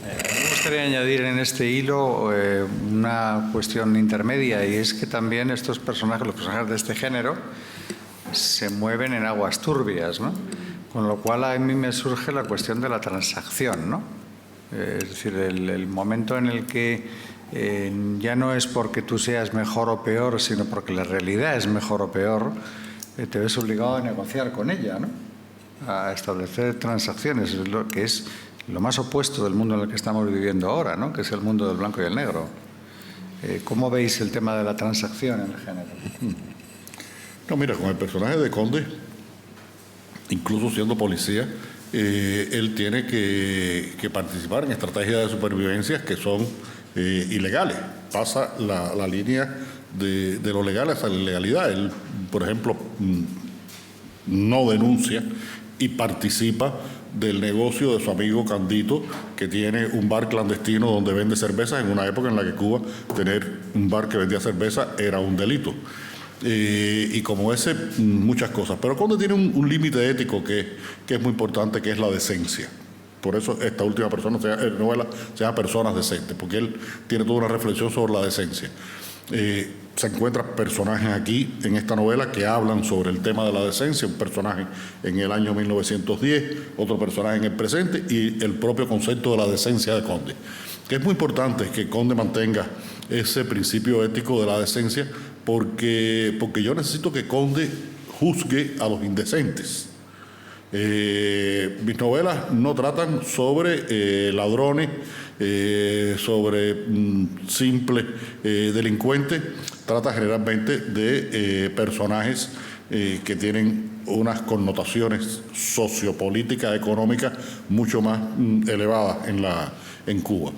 Me gustaría añadir en este hilo una cuestión intermedia, y es que también estos personajes, los personajes de este género, se mueven en aguas turbias, ¿no? Con lo cual a mí me surge la cuestión de la transacción, ¿no? Es decir, el momento en el que ya no es porque tú seas mejor o peor, sino porque la realidad es mejor o peor, te ves obligado a negociar con ella, ¿no? A establecer transacciones, que es lo más opuesto del mundo en el que estamos viviendo ahora, ¿no? Que es el mundo del blanco y el negro. ¿Cómo veis el tema de la transacción en el género? No, mira, con el personaje de Conde, incluso siendo policía, él tiene que participar en estrategias de supervivencia que son ilegales. Pasa la línea de lo legal hacia la ilegalidad. Él, por ejemplo, no denuncia y participa del negocio de su amigo Candito, que tiene un bar clandestino donde vende cervezas, en una época en la que Cuba tener un bar que vendía cerveza era un delito. Y como ese, muchas cosas. Pero Conde tiene un límite ético que es muy importante, que es la decencia. Por eso esta última novela se llama Personas Decentes, porque él tiene toda una reflexión sobre la decencia. Se encuentran personajes aquí en esta novela que hablan sobre el tema de la decencia, un personaje en el año 1910, otro personaje en el presente y el propio concepto de la decencia de Conde. Que es muy importante que Conde mantenga ese principio ético de la decencia, porque yo necesito que Conde juzgue a los indecentes. Mis novelas no tratan sobre ladrones, sobre simples delincuentes, trata generalmente de personajes que tienen unas connotaciones sociopolíticas, económicas mucho más elevadas en Cuba.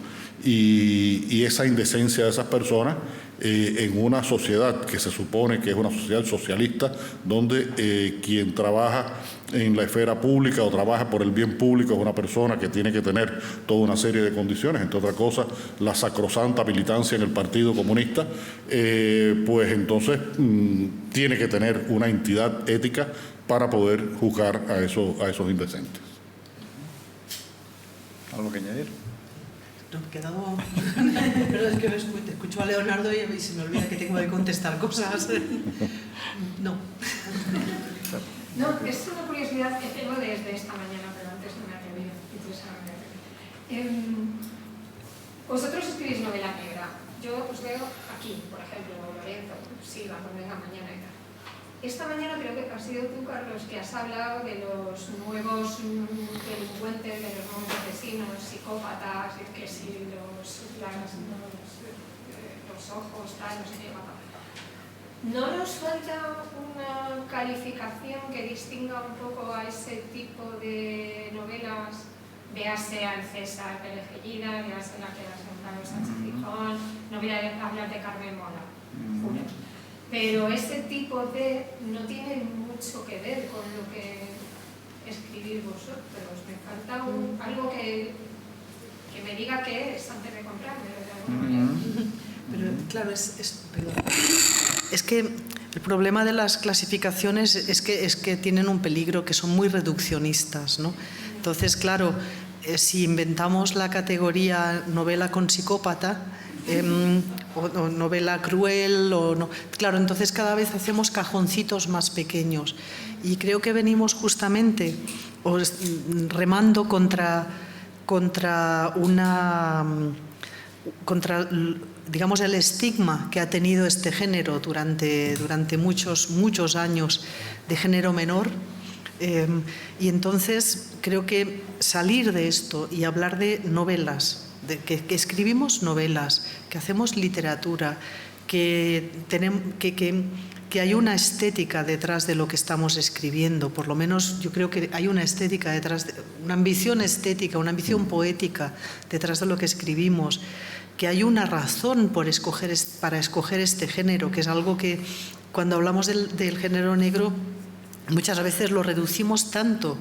Y esa indecencia de esas personas en una sociedad que se supone que es una sociedad socialista, donde quien trabaja en la esfera pública o trabaja por el bien público es una persona que tiene que tener toda una serie de condiciones, entre otras cosas la sacrosanta militancia en el Partido Comunista, pues entonces tiene que tener una entidad ética para poder juzgar a esos indecentes. ¿Algo que añadir? No, he quedado... Pero es que escucho a Leonardo y se me olvida que tengo que contestar cosas. No. No, es una curiosidad que tengo desde esta mañana, pero antes no me atreví. Vosotros escribís novela negra. Yo os veo aquí, por ejemplo, Lorenzo, Silva, no venga mañana y tal. Esta mañana creo que has sido tú, Carlos, que has hablado de los nuevos delincuentes, de los nuevos asesinos, psicópatas, que si los ojos, tal, no sé qué, papá. ¿No nos falta una calificación que distinga un poco a ese tipo de novelas? Véase al César Perejillida, véase la que has nombrado Sánchez Gijón, no voy a hablar de Carmen Mola, juro. Pero ese tipo de no tiene mucho que ver con lo que escribís vosotros. Me falta algo que me diga qué es antes de comprarme. Pero claro, es que el problema de las clasificaciones es que tienen un peligro, que son muy reduccionistas, ¿no? Entonces, claro, si inventamos la categoría novela con psicópata, o novela cruel, o no. Claro, entonces cada vez hacemos cajoncitos más pequeños y creo que venimos justamente remando contra digamos, el estigma que ha tenido este género durante muchos años de género menor. Y entonces creo que salir de esto y hablar de novelas, de que escribimos novelas, que hacemos literatura, que hay una estética detrás de lo que estamos escribiendo, por lo menos yo creo que hay una estética detrás, una ambición estética, una ambición poética detrás de lo que escribimos, que hay una razón para escoger este género, que es algo que cuando hablamos del género negro muchas veces lo reducimos tanto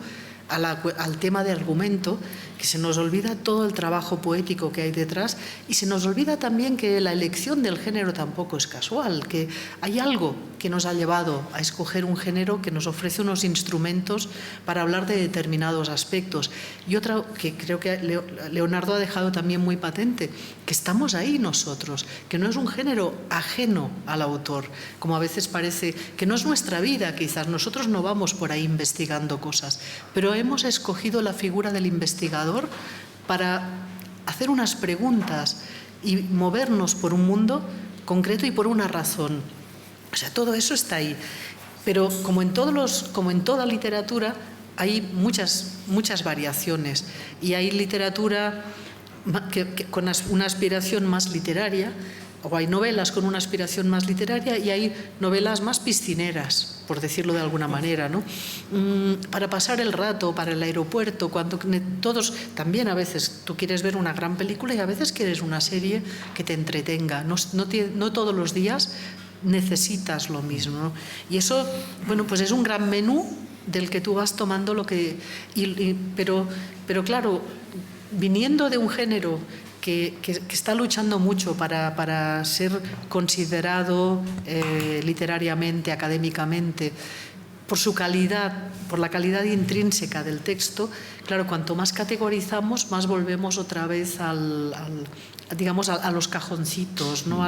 al tema de argumento que se nos olvida todo el trabajo poético que hay detrás y se nos olvida también que la elección del género tampoco es casual, que hay algo que nos ha llevado a escoger un género que nos ofrece unos instrumentos para hablar de determinados aspectos. Y otra que creo que Leonardo ha dejado también muy patente, que estamos ahí nosotros, que no es un género ajeno al autor, como a veces parece, que no es nuestra vida quizás, nosotros no vamos por ahí investigando cosas, pero hemos escogido la figura del investigador para hacer unas preguntas y movernos por un mundo concreto y por una razón. O sea, todo eso está ahí. Pero como en toda literatura hay muchas variaciones y hay literatura con una aspiración más literaria, o hay novelas con una aspiración más literaria y hay novelas más piscineras, por decirlo de alguna manera, ¿no? Para pasar el rato, para el aeropuerto, cuando todos, también a veces tú quieres ver una gran película y a veces quieres una serie que te entretenga. No todos los días necesitas lo mismo, ¿no? Y eso, bueno, pues es un gran menú del que tú vas tomando lo que... Pero claro, viniendo de un género que está luchando mucho para ser considerado literariamente, académicamente, por su calidad, por la calidad intrínseca del texto, claro, cuanto más categorizamos, más volvemos otra vez digamos, a los cajoncitos, ¿no?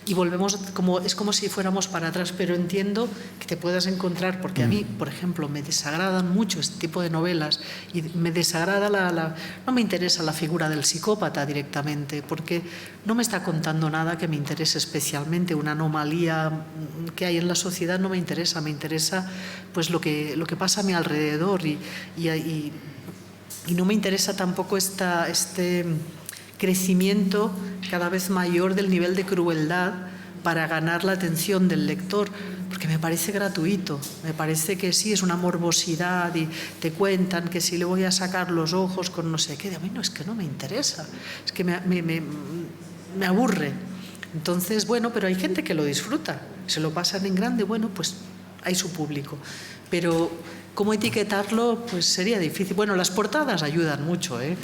Y volvemos, es como si fuéramos para atrás, pero entiendo que te puedas encontrar, porque a mí, por ejemplo, me desagradan mucho este tipo de novelas y me desagrada no me interesa la figura del psicópata directamente, porque no me está contando nada que me interese especialmente, una anomalía que hay en la sociedad no me interesa, me interesa pues lo que pasa a mi alrededor y no me interesa tampoco este crecimiento cada vez mayor del nivel de crueldad para ganar la atención del lector, porque me parece gratuito, me parece que sí, es una morbosidad y te cuentan que si le voy a sacar los ojos con no sé qué, a mí no, es que no me interesa, es que me aburre. Entonces, bueno, pero hay gente que lo disfruta, se lo pasan en grande, bueno, pues hay su público, pero ¿cómo etiquetarlo? Pues sería difícil. Bueno, las portadas ayudan mucho, ¿eh?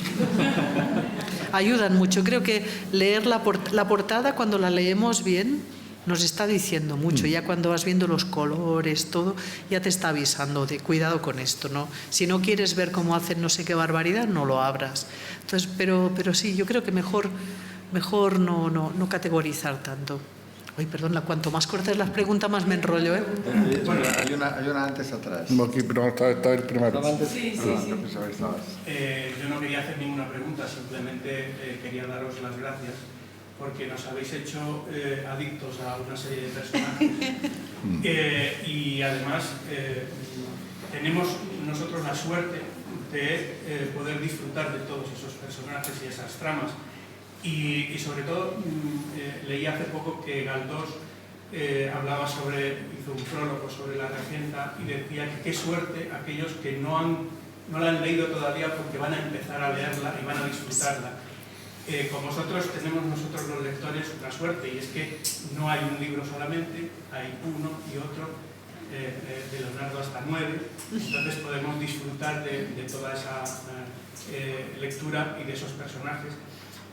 Ayudan mucho. Creo que leer la portada, cuando la leemos bien, nos está diciendo mucho. Ya cuando vas viendo los colores, todo, ya te está avisando de cuidado con esto, ¿no? Si no quieres ver cómo hacen no sé qué barbaridad, no lo abras. Entonces, pero sí, yo creo que mejor no categorizar tanto. Ay, perdón, cuanto más cortes las preguntas, más me enrollo, ¿eh? Bueno, hay una antes atrás. No, aquí, pero está el primero. Sí. Yo no quería hacer ninguna pregunta, simplemente quería daros las gracias porque nos habéis hecho adictos a una serie de personajes y además tenemos nosotros la suerte de poder disfrutar de todos esos personajes y esas tramas. Y sobre todo, leí hace poco que Galdós hizo un prólogo sobre La Regenta y decía que qué suerte aquellos que no la han leído todavía porque van a empezar a leerla y van a disfrutarla. Como tenemos nosotros los lectores una suerte, y es que no hay un libro solamente, hay uno y otro, de Leonardo hasta 9, entonces podemos disfrutar de toda esa lectura y de esos personajes.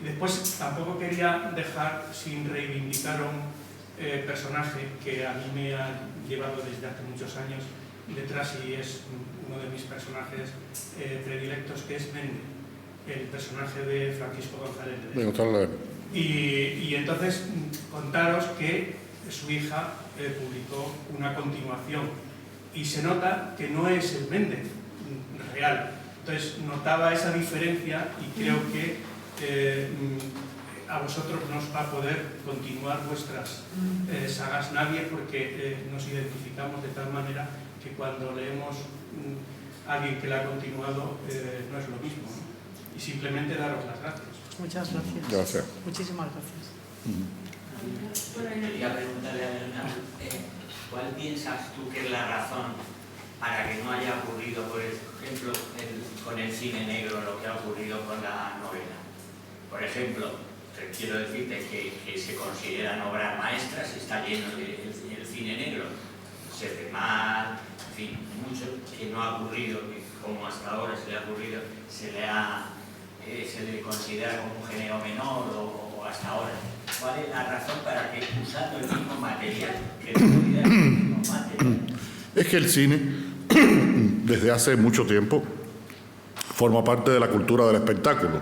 Y después tampoco quería dejar sin reivindicar a un personaje que a mí me ha llevado desde hace muchos años detrás y es uno de mis personajes predilectos, que es Mende, el personaje de Francisco González. Y entonces contaros que su hija publicó una continuación y se nota que no es el Méndez real. Entonces notaba esa diferencia y creo que a vosotros no os va a poder continuar vuestras sagas nadie, porque nos identificamos de tal manera que cuando leemos a alguien que la ha continuado no es lo mismo, ¿no? Y simplemente daros las gracias. Muchas gracias. Gracias. Muchísimas gracias. Bueno, quería preguntarle a Elena, ¿cuál piensas tú que es la razón para que no haya ocurrido, por ejemplo, con el cine negro lo que ha ocurrido con la novela? Por ejemplo, quiero decirte que se consideran obras maestras, está lleno el cine negro, se ve mal, en fin, mucho que no ha ocurrido, que como hasta ahora se le ha ocurrido, se le considera como un género menor o hasta ahora. ¿Cuál es la razón para que, usando el mismo material, que no olvidar el mismo material? Es que el cine, desde hace mucho tiempo, forma parte de la cultura del espectáculo.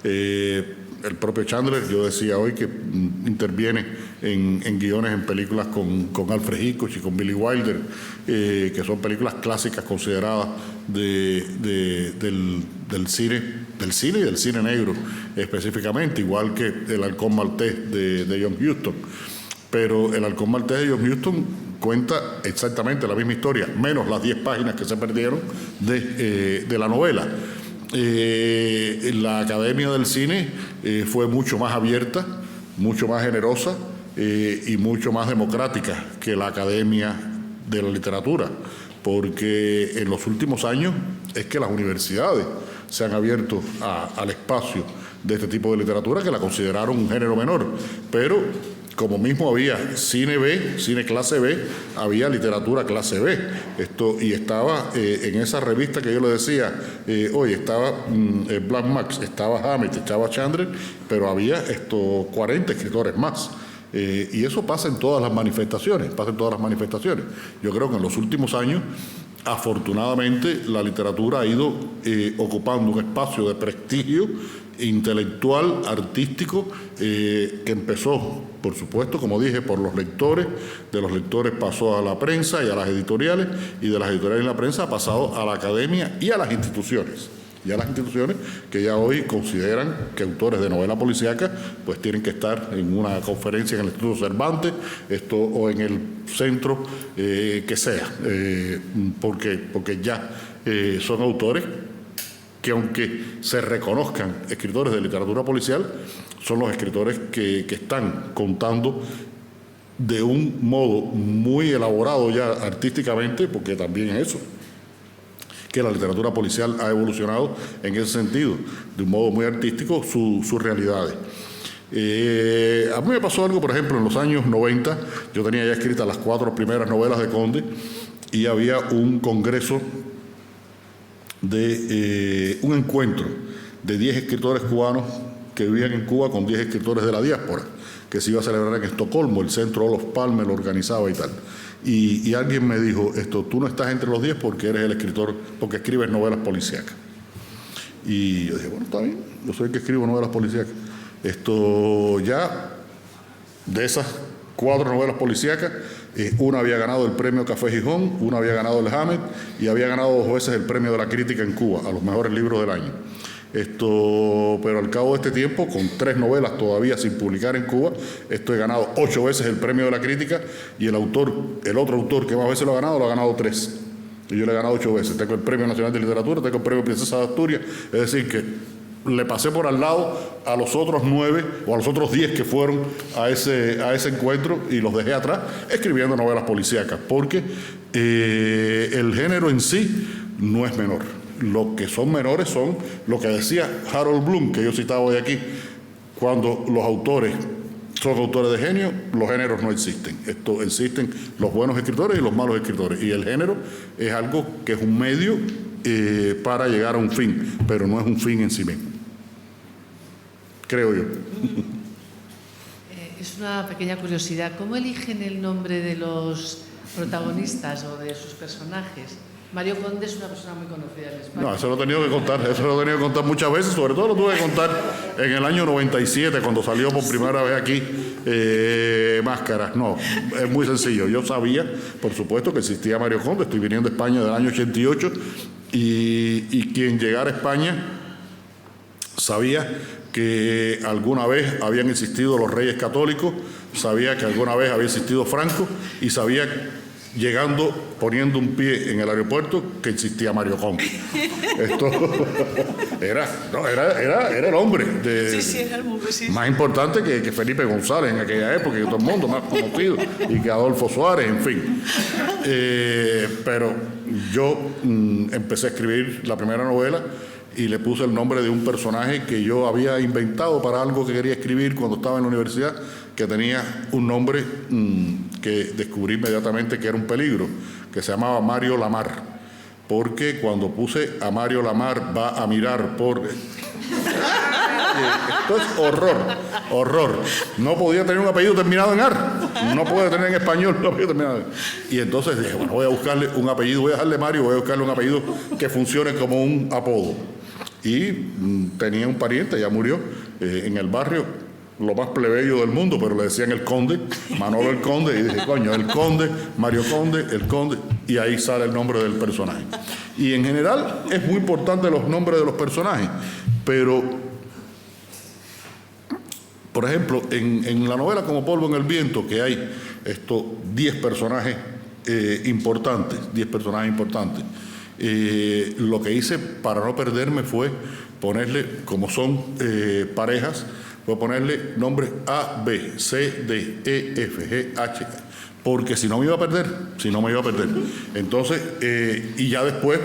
El propio Chandler, yo decía hoy que interviene en guiones en películas con Alfred Hitchcock y con Billy Wilder, que son películas clásicas consideradas del cine y del cine negro específicamente, igual que El Halcón Maltés de John Huston. Pero El Halcón Maltés de John Huston cuenta exactamente la misma historia, menos las 10 páginas que se perdieron de la novela. La Academia del Cine fue mucho más abierta, mucho más generosa y mucho más democrática que la Academia de la Literatura, porque en los últimos años es que las universidades se han abierto al espacio de este tipo de literatura, que la consideraron un género menor, pero como mismo había cine B, cine clase B, había literatura clase B. Y estaba en esa revista que yo le decía, hoy estaba Black Max, estaba Hammett, estaba Chandler, pero había 40 escritores más. Y eso pasa en todas las manifestaciones, Yo creo que en los últimos años, afortunadamente, la literatura ha ido ocupando un espacio de prestigio intelectual, artístico, que empezó, por supuesto, como dije, por los lectores, de los lectores pasó a la prensa y a las editoriales, y de las editoriales y la prensa ha pasado a la academia y a las instituciones. Que ya hoy consideran que autores de novela policíaca pues tienen que estar en una conferencia en el Instituto Cervantes o en el centro que sea, porque ya son autores que, aunque se reconozcan escritores de literatura policial, son los escritores que están contando de un modo muy elaborado ya artísticamente, porque también es eso, que la literatura policial ha evolucionado en ese sentido, de un modo muy artístico, sus realidades. A mí me pasó algo, por ejemplo, en los años 90, yo tenía ya escritas las 4 primeras novelas de Conde, y había un congreso un encuentro de 10 escritores cubanos que vivían en Cuba con 10 escritores de la diáspora, que se iba a celebrar en Estocolmo, el Centro Olof Palme lo organizaba y tal. Y alguien me dijo, tú no estás entre los 10 porque eres el escritor, porque escribes novelas policíacas. Y yo dije, bueno, está bien, yo soy el que escribo novelas policíacas. Ya, de esas 4 novelas policíacas, una había ganado el premio Café Gijón, una había ganado el Hammett y había ganado 2 veces el premio de la crítica en Cuba, a los mejores libros del año. Pero al cabo de este tiempo, con 3 novelas todavía sin publicar en Cuba, he ganado 8 veces el premio de la crítica, y el otro autor que más veces lo ha ganado 3. Y yo le he ganado 8 veces. Tengo el Premio Nacional de Literatura, tengo el Premio Princesa de Asturias, es decir que le pasé por al lado a los otros 9 o a los otros 10 que fueron a ese encuentro, y los dejé atrás escribiendo novelas policíacas, porque el género en sí no es menor. Lo que son menores son lo que decía Harold Bloom, que yo citaba hoy aquí: cuando los autores son autores de genio, los géneros no existen. Existen los buenos escritores y los malos escritores, y el género es algo que es un medio para llegar a un fin, pero no es un fin en sí mismo, creo yo. Es una pequeña curiosidad. ¿Cómo eligen el nombre de los protagonistas o de sus personajes? Mario Conde es una persona muy conocida en España. No, eso lo he tenido que contar, muchas veces, sobre todo lo tuve que contar en el año 97, cuando salió por primera vez aquí Máscaras. No, es muy sencillo. Yo sabía, por supuesto, que existía Mario Conde. Estoy viniendo a España del año 88 y quien llegara a España sabía que alguna vez habían existido los Reyes Católicos, sabía que alguna vez había existido Franco y sabía, poniendo un pie en el aeropuerto, que existía Mario Conde. Esto era el hombre más importante que Felipe González en aquella época, y todo el mundo más conocido, y que Adolfo Suárez, en fin. Pero yo empecé a escribir la primera novela y le puse el nombre de un personaje que yo había inventado para algo que quería escribir cuando estaba en la universidad, que tenía un nombre que descubrí inmediatamente que era un peligro, que se llamaba Mario Lamar, porque cuando puse a Mario Lamar va a mirar por... Esto es horror. No podía tener un apellido terminado en ar, no puede tener en español un apellido terminado en ar. Y entonces dije, bueno, voy a buscarle un apellido, voy a dejarle Mario, voy a buscarle un apellido que funcione como un apodo. Y tenía un pariente, ya murió, en el barrio, lo más plebeyo del mundo, pero le decían el Conde, Manolo el Conde, y dije, coño, el Conde, Mario Conde, el Conde, y ahí sale el nombre del personaje. Y en general es muy importante los nombres de los personajes, pero, por ejemplo, en la novela Como polvo en el viento, que hay estos 10 personajes importantes, lo que hice para no perderme fue ponerle, como son parejas, voy a ponerle nombres A, B, C, D, E, F, G, H, porque si no me iba a perder. Entonces, y ya después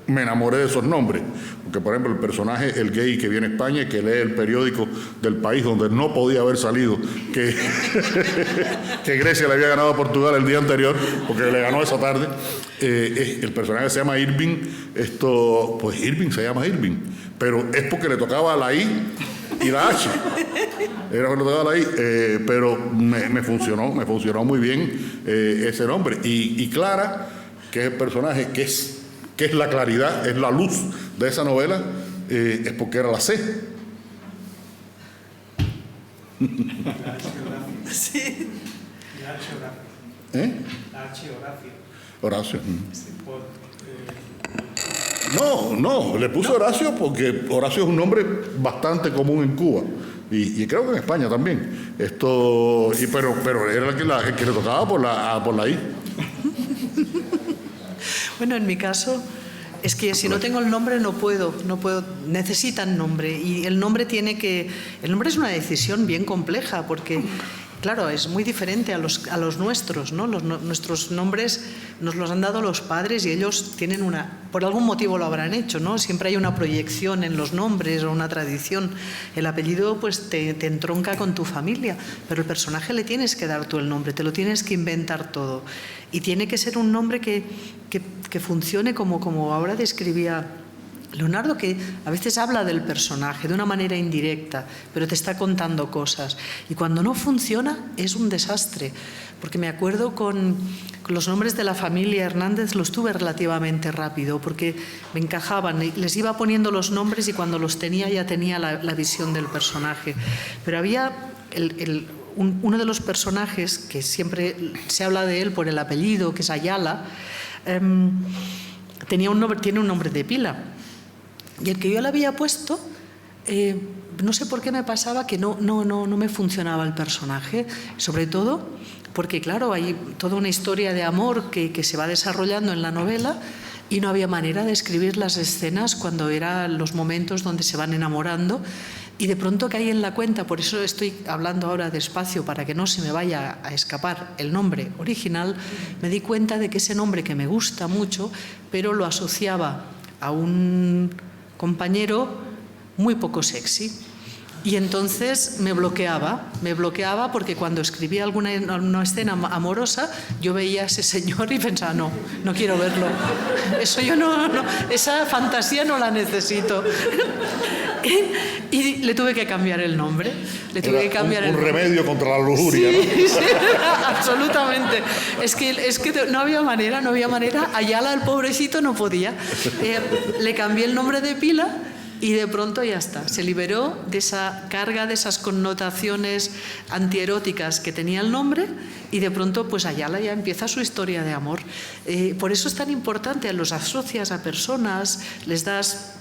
me enamoré de esos nombres, porque por ejemplo el personaje, el gay que viene a España y que lee el periódico del país donde no podía haber salido, que Grecia le había ganado a Portugal el día anterior, porque le ganó esa tarde, el personaje se llama Irving, pues Irving se llama Irving, pero es porque le tocaba la I y la H. Era porque le tocaba la I, pero me funcionó muy bien ese nombre. Y Clara, que es el personaje que es la claridad, es la luz de esa novela, es porque era la C. Sí. La H Horacio. Horacio. No, le puse Horacio porque Horacio es un nombre bastante común en Cuba y creo que en España también. Pero era el que le tocaba por la I. Bueno, en mi caso es que si no tengo el nombre no puedo, necesitan nombre y el nombre es una decisión bien compleja porque claro, es muy diferente a los nuestros, ¿no? Nuestros nombres nos los han dado los padres y ellos tienen por algún motivo lo habrán hecho, ¿no? Siempre hay una proyección en los nombres o una tradición. El apellido pues te entronca con tu familia, pero el personaje le tienes que dar tú el nombre, te lo tienes que inventar todo. Y tiene que ser un nombre que funcione como ahora describía Leonardo, que a veces habla del personaje de una manera indirecta, pero te está contando cosas. Y cuando no funciona es un desastre, porque me acuerdo con los nombres de la familia Hernández los tuve relativamente rápido, porque me encajaban, les iba poniendo los nombres y cuando los tenía ya tenía la visión del personaje. Pero había uno de los personajes, que siempre se habla de él por el apellido, que es Ayala, tiene un nombre de pila. Y el que yo le había puesto, no sé por qué me pasaba que no me funcionaba el personaje, sobre todo porque, claro, hay toda una historia de amor que se va desarrollando en la novela y no había manera de escribir las escenas cuando eran los momentos donde se van enamorando. Y de pronto caí en la cuenta, por eso estoy hablando ahora despacio para que no se me vaya a escapar el nombre original, me di cuenta de que ese nombre que me gusta mucho, pero lo asociaba a un compañero muy poco sexy. Y entonces me bloqueaba porque cuando escribía alguna escena amorosa yo veía a ese señor y pensaba, no quiero verlo. Eso yo no, esa fantasía no la necesito. y le tuve que cambiar el nombre. Le tuve que cambiar un remedio contra la lujuria, sí, ¿no? sí, absolutamente. Es que no había manera. Ayala, el pobrecito, no podía. Le cambié el nombre de pila y de pronto ya está. Se liberó de esa carga, de esas connotaciones antieróticas que tenía el nombre, y de pronto pues Ayala ya empieza su historia de amor. Por eso es tan importante, los asocias a personas, les das...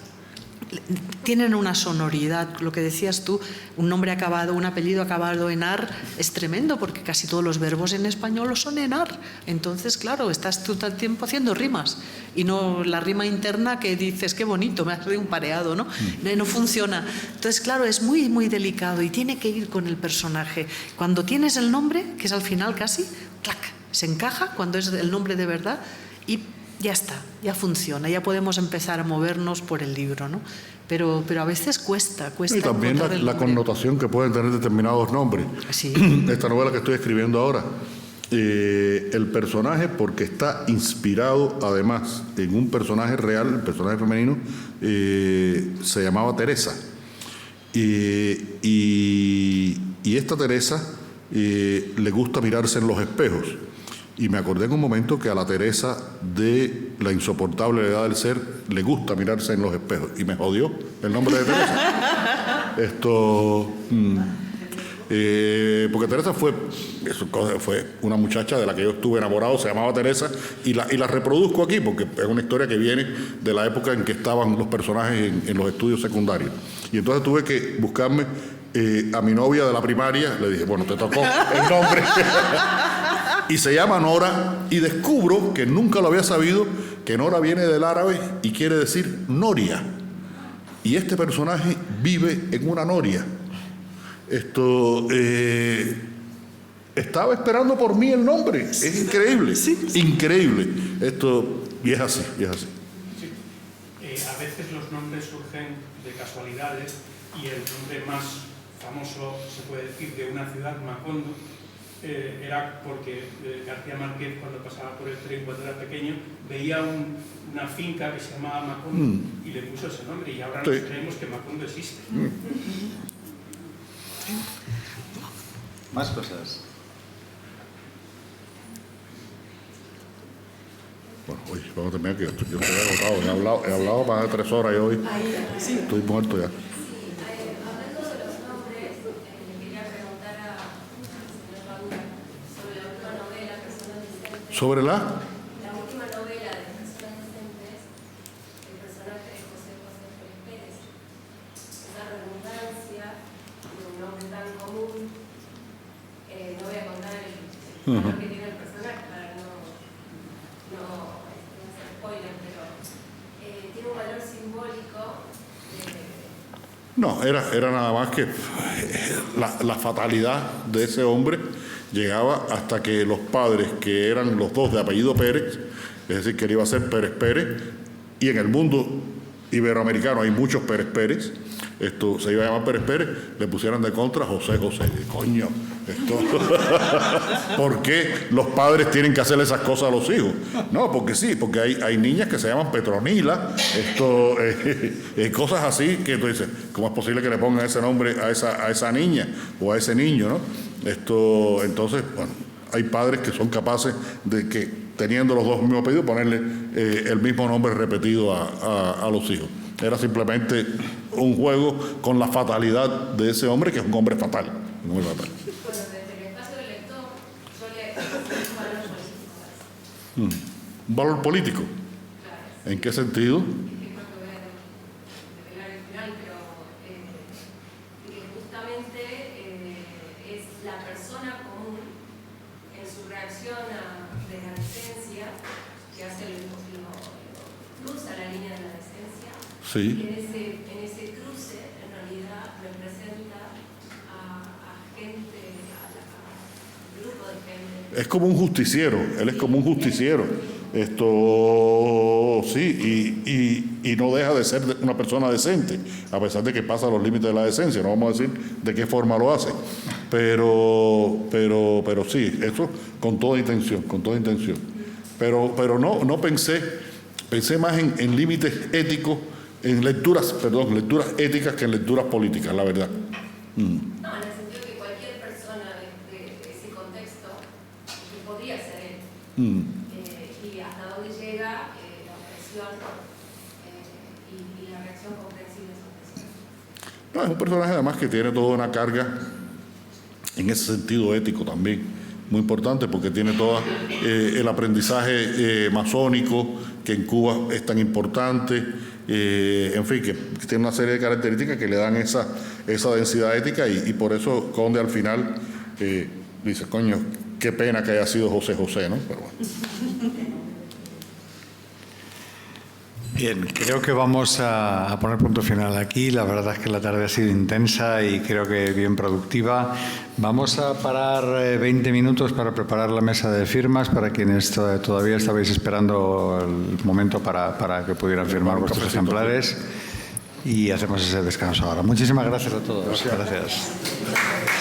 Tienen una sonoridad, lo que decías tú, un nombre acabado, un apellido acabado en ar, es tremendo, porque casi todos los verbos en español son en ar. Entonces, claro, estás todo el tiempo haciendo rimas, y no la rima interna que dices, qué bonito, me has salido un pareado, ¿no? No funciona. Entonces, claro, es muy, muy delicado y tiene que ir con el personaje. Cuando tienes el nombre, que es al final casi, ¡clac!, se encaja cuando es el nombre de verdad, y ya está, ya funciona, ya podemos empezar a movernos por el libro, ¿no? Pero a veces cuesta y también la connotación que pueden tener determinados nombres. Sí. Esta novela que estoy escribiendo ahora, el personaje, porque está inspirado además en un personaje real, el personaje femenino, se llamaba Teresa. Y esta Teresa le gusta mirarse en los espejos. Y me acordé en un momento que a la Teresa de La insoportable edad del ser le gusta mirarse en los espejos. Y me jodió el nombre de Teresa. Porque Teresa fue una muchacha de la que yo estuve enamorado, se llamaba Teresa, y la reproduzco aquí porque es una historia que viene de la época en que estaban los personajes en los estudios secundarios. Y entonces tuve que buscarme a mi novia de la primaria, le dije, bueno, te tocó el nombre. Y se llama Nora, y descubro, que nunca lo había sabido, que Nora viene del árabe y quiere decir noria. Y este personaje vive en una noria. Estaba esperando por mí el nombre. Es increíble, increíble. Y es así, y es así. Sí. A veces los nombres surgen de casualidades, y el nombre más famoso, se puede decir, de una ciudad, Macondo, era porque García Márquez, cuando pasaba por el tren cuando era pequeño, veía una finca que se llamaba Macondo y le puso ese nombre, y ahora nos creemos que Macondo existe. Más cosas. Bueno, oye, vamos a terminar, que yo estoy agotado. He hablado más de 3 horas y hoy estoy muerto ya. ¿Sobre la? La última novela de Personas Decentes, el personaje de José Pérez. Esa redundancia de un nombre tan común. No voy a contar el valor que tiene el personaje para no hacer spoiler, pero tiene un valor simbólico. No, era nada más que la fatalidad de ese hombre llegaba hasta que los padres, que eran los dos de apellido Pérez, es decir, que él iba a ser Pérez Pérez, y en el mundo iberoamericano hay muchos Pérez Pérez, se iba a llamar Pérez Pérez, le pusieran de contra José José. Coño, ¿por qué los padres tienen que hacer esas cosas a los hijos? No, porque sí, porque hay niñas que se llaman Petronila, cosas así, que tú dices, ¿cómo es posible que le pongan ese nombre a esa niña o a ese niño, no? Entonces, bueno, hay padres que son capaces de que, teniendo los dos mismos apellidos, ponerle el mismo nombre repetido a los hijos. Era simplemente un juego con la fatalidad de ese hombre, que es un hombre fatal. Muy fatal. Bueno, desde el espacio del lector, yo le un valor político. ¿Un valor político? Claro. ¿En qué sentido? Sí. Y en ese cruce, en realidad, representa a gente, a grupo de gente. Es como un justiciero, él es como un justiciero. Y no deja de ser una persona decente, a pesar de que pasa los límites de la decencia. No vamos a decir de qué forma lo hace. Pero sí, eso con toda intención, Pero no pensé más en límites éticos lecturas éticas que en lecturas políticas, la verdad. No, en el sentido que cualquier persona de ese contexto, que podría ser él, y hasta dónde llega la opresión y la reacción comprensible a esa opresión. No, es un personaje además que tiene toda una carga en ese sentido ético también, muy importante, porque tiene todo el aprendizaje masónico, que en Cuba es tan importante, en fin, que tiene una serie de características que le dan esa densidad ética, y por eso Conde al final dice, coño, qué pena que haya sido José José, ¿no? Pero bueno. Bien, creo que vamos a poner punto final aquí. La verdad es que la tarde ha sido intensa y creo que bien productiva. Vamos a parar 20 minutos para preparar la mesa de firmas para quienes todavía estabais esperando el momento para que pudieran firmar vuestros ejemplares. Y hacemos ese descanso ahora. Muchísimas gracias a todos. Gracias.